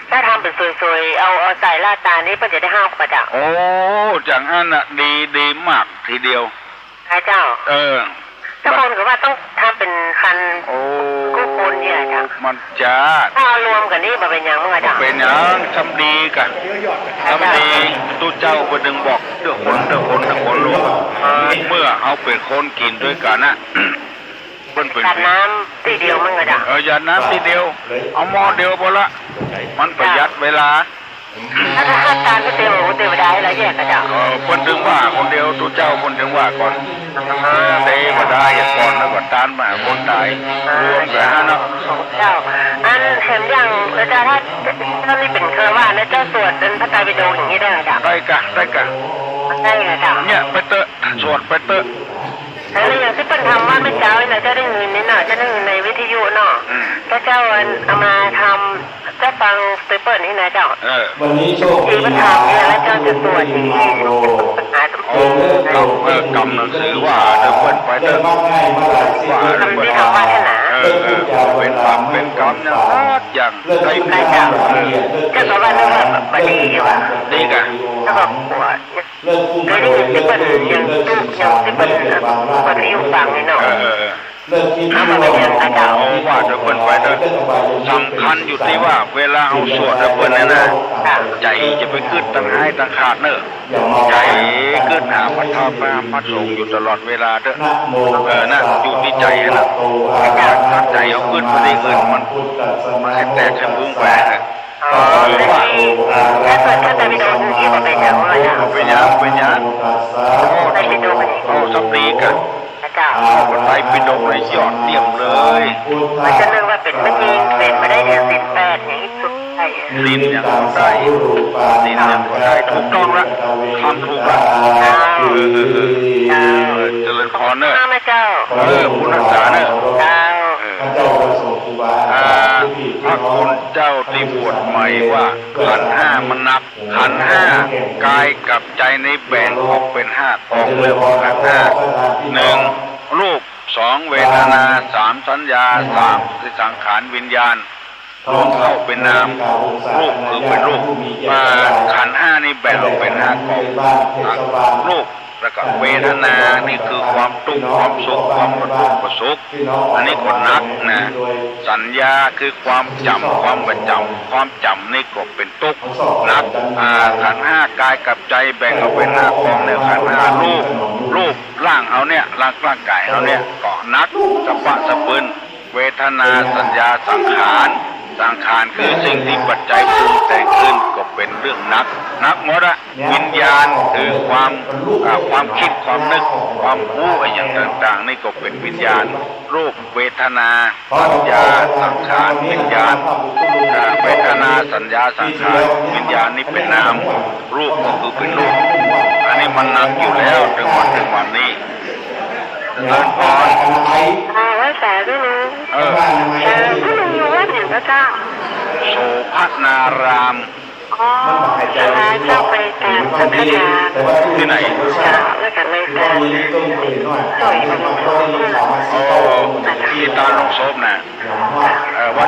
ถ้าทำเป็นสวยๆเอาใส่ลาดตานี่มันจะได้5 ประดับโอ้จังอันน่ะดีมากทีเดียวเจ้าเจ้าคนก็ว่าต้องทำเป็นคันกุ๊กคนเนี่ยเจ้ามันจะถ้ารวมกันนี่มาเป็นยังมั้งเจ้าเป็นยังทำดีกันทำดีตู้เจ้าคนหนึ่งบอกเด้อคนรู้เมื่อเอาเป็นคนกินด้วยกันนะหยาดน้ำทีเดียวมั้งเจ้าหยาดน้ำทีเดียวเอาหม้อเดียวพอละมันประหยัดเวลาถ้าทานก็เตียวได้แล้วแยกกันเจ้าคนถึงว่าคนเดียวตู้เจ้าคนถึงว่าก่อนเดี๋ยวได้ก่อนแล้วก็ทานมาคนตายรวมกันนะเจ้าอันเห็นอย่างอาจารย์ถ้านี่เป็นเครือว่าแล้วเจ้าสวดเป็นพระไตรปิฎกอย่างนี้ได้ไหมเจ้าได้กะได้ค่ะเจ้าเนี่ยไปเตอะสวดไปเตอะแล้วอย่างที่เป็นทำว่าเมื่อเช้าเนี่ยจะได้เงินนิดหน่อยจะได้เงินในวิทยุเนาะถ้าเจ้าเอามาทำจะฟังสเปิลนี่นะเจ้าวันนี้โชคดีทำเนี่ยแล้วเจ้าจะตรวจที่กำหนังสือว่าเดินไปเดินว่าทำที่ทำวาสนาเป็นบาปเป็นกรรมอย่างไรเจ้าก็บอกว่าเรื่องแบบดีอยู่อ่ะดีกันแล้วก็ปวดเคยได้ยินที่เป็นยังที่เป็นวิทยุฟังนี่เนาะเอามาเป็นยังไงเจ้าว่าจะเปิดไปเด้อสำคัญอยู่ที่ว่าเวลาเอาสวดจะเปิดเนี่ยนะใจจะไปขึ้นตั้งให้ตั้งขาดเนอะใจขึ้นหาพระธรรมพระสงฆ์อยู่ตลอดเวลาเด้อนะอยู่ที่ใจนะถ้าใจเอาขึ้นไปได้ขึ้นมันให้แตกให้มุ้งไปนะว่าถ้าเกิดถ้าจะไปโดนที่มันเป็นอย่างไรเป็นยังโอ้สับดีกันคนไทยปิฎกเลยยอดเยี่ยมเลยมันจะเรื่องว่าเป็นมันยิงเป็นมาได้เดือน18อย่างนี้สุดใช่ลิ้นอย่างได้ลิ้นอย่างได้ถูกต้องละทำถูกละเจริญพรเนอะเจ้าคุณรักษาเนอะพระคุณเจ้าที่บวชใหม่ว่าขันธ์5มันนับขันธ์5กายกับใจในแบ่งออกเป็น5กองเรื่องขันธ์5 1รูป2เวทนา3สัญญา3คือสังขารวิญญาณรวมเข้าเป็นนามรูปคือเป็นรูปขันธ์5นี่แบ่งออกเป็น5กองรูปแล้วก็เวทนานี่คือความทุกข์ความสุขความประทุกข์ประสุขอันนี้ก็นักนะสัญญาคือความจำความประจำความจำนี่ก็เป็นทุกข์นักขันธ์5กายกับใจแบ่งออกเป็น5กองในขันธ์5รูปร่างเอาเนี่ยร่างกายเอาเนี่ยก็นักสปะสะปืนเวทนาสัญญาสังขารคือสิ่งที่ปัจจัยปรุงแต่งขึ้นก็เป็นเรื่องนักหมดอะวิญญาณคือความคิดความนึกความรู้อะไรอย่างต่างๆนี่ก็เป็นวิญญาณรูปเวทนาสัญญาสังขารวิญญาณเวทนาสัญญาสังขารวิญญาณนี่เป็นนามรูปก็คือเป็นรูปอันนี้มันนักอยู่แล้วถึงวันนี้เดินพรว่าแต่ด้วยนะที่มันอยู่ว่าอย่างพระเจ้าโสภณารามเจ้าไปตามพัฒนาที่ไหนแล้วกันเลยแต่สวยมันที่ตาลงศพนะวัด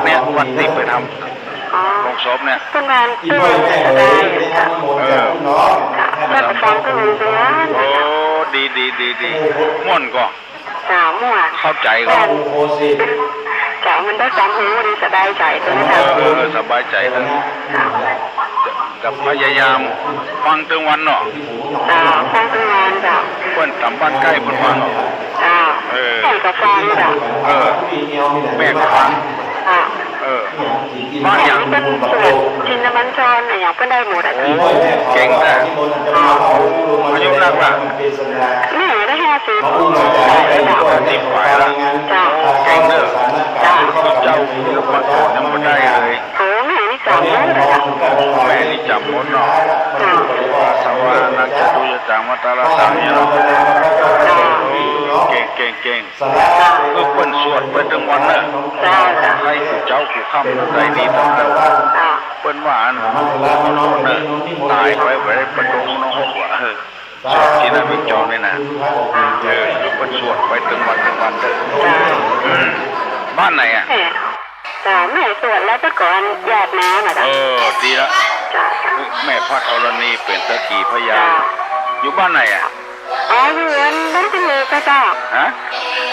ที่ไปทำลงศพเนี่ยต้นไม้ต้นได้แล้วไปฟังก็รู้แล้วดีม่วนก็ม่วนเข้าใจก็มันได้ความรู้ดีสบายใจตัวนี้สบายใจทั้งกับพยายามฟังถึงวันเนาะฟังถึงวันจ้ะเพื่อนทำบ้านใกล้เพื่อนฟังใช่กับฟังจ้ะแม่ก็ฟังบ้านอย่างเป็นส่วนชินบัญชรอย่างเป็นได้หมดเก่งนะอายุนักล่ะนี่ได้50ฝ่ายละเก่งเนอะเจ้ามาสอนยังไม่ได้เลยแม่นี่จำหมดแม่นี่จำหมดเนาะสวานักจะดูจะจำมาตาละสามเนี่ยเนาะเก่งก็เปิ้นสวดไปทั้งวันเนอะให้เจ้าขู่ค่ำได้ดีทั้งนั้นเปิ้นว่าอันเนอะตายไปไว้ประตูน้องหกว่ะ สวดที่นั่นไม่จองเลยนะแล้วก็สวดไปถึงวันเด้อบ้านไหนอ่ะจ้าแม่สวดแล้วแต่ก่อนญาติมาน่ะจ้ะดีละจ้าแม่พระธรณีเป็นสักขีพยานอยู่บ้านไหนอ่ะอยู่นั่นเป็นเลยพระเจ้า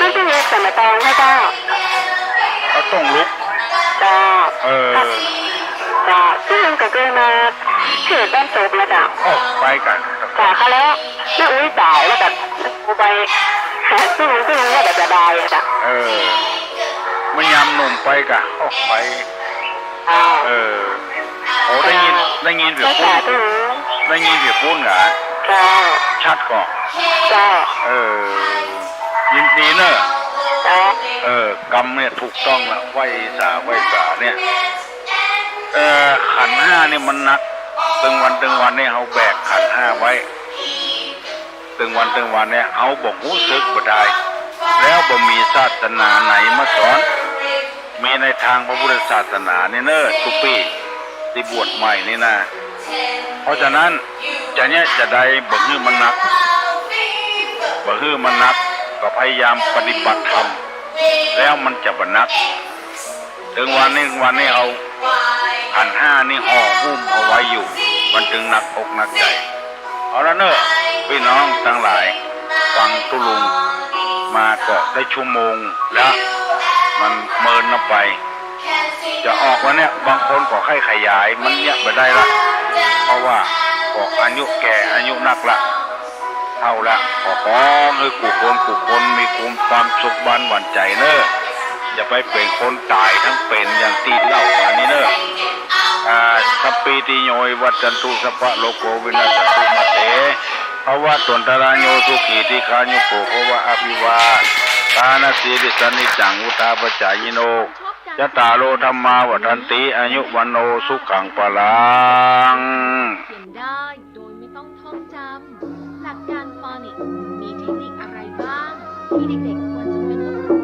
นั่นเป็นเลยสมตองพระเจ้าเขาต้องลุกจ้าจ้าซึ่งก็เคยมาเกิดบ้านโศกแล้วจ้าไปกันจ้าเขาแล้วแม่อุ้ยตายแล้วแบบกูไปซึ่งว่าแบบจะได้จ้ะไม่ยำหนุ่มไปกะไปโอ้ได้ยินเสียงปุ้นได้ยินเสียงปุ้นเหรอชัดก่อนยินดีเนอะกรรมเนี่ยถูกต้องละไหวสาเนี่ยขันห้านี่มันนักตึงวันเนี่ยเอาแบกขันห้าไว้ตึงวันเนี่ยเอาบอกหูซึกบ่ได้แล้วบ่มีศาสนาไหนมาสอนมีในทางพระพุทธศาสนาเนี่ยเนอะทุกปีที่บวชใหม่นี่นะเพราะฉะนั้นจะได้บ่ฮื้อมันนักก็พยายามปฏิบัติธรรมแล้วมันจะบรรนักถึงวันนี้เอาขันห้านี่ห่อหุ้มเอาไว้อยู่มันจึงหนักอกหนักใจเอาละเนอะพี่น้องทั้งหลายฟังตุลุงมาก็ได้ชั่วโมงแล้วมันเมินนับไปจะออกวันเนี้ยบางคนก็ให้ขยายมันเนี้ยไม่ได้ละเพราะว่าบอกอายุแก่อายุนักละเท่าละขอให้กูคนมีความสุขบ้านหวั่นใจเนอะอย่าไปเป็นคนตายทั้งเป็นอย่างตีเล่าอันนี้เนอะสัพปีติโยวัจันตุสัพพะโลโกวินาศตุมาเตภวะตนตรายโยสุขีติคายุโกภวะอภิวาทานาสีริสนิจังอุทาปจายโนยะตาโลธรรมาวัฏันติอายุวันโนสุขังปะลังเขียนได้โดยไม่ต้องท่องจำหลักการฟอนิกส์มีเทคนิคอะไรบ้างที่เด็กๆควรจะเป็นต้องรู้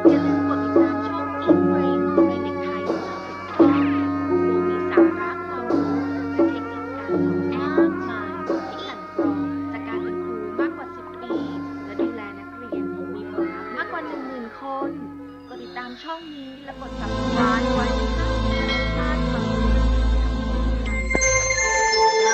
อย่าลืมกดติดตามช่อง E-Brain ในเด็กไทยโดยมีสาระความรู้และเทคนิคการสอนมากมายที่กลั่นกรองจากการเป็นครูมากกว่า 10 ปีและดูแลนักเรียนมีผลลัพธ์มากกว่า 10,000 คนกดติดตามช่องนี้และกด Subscribe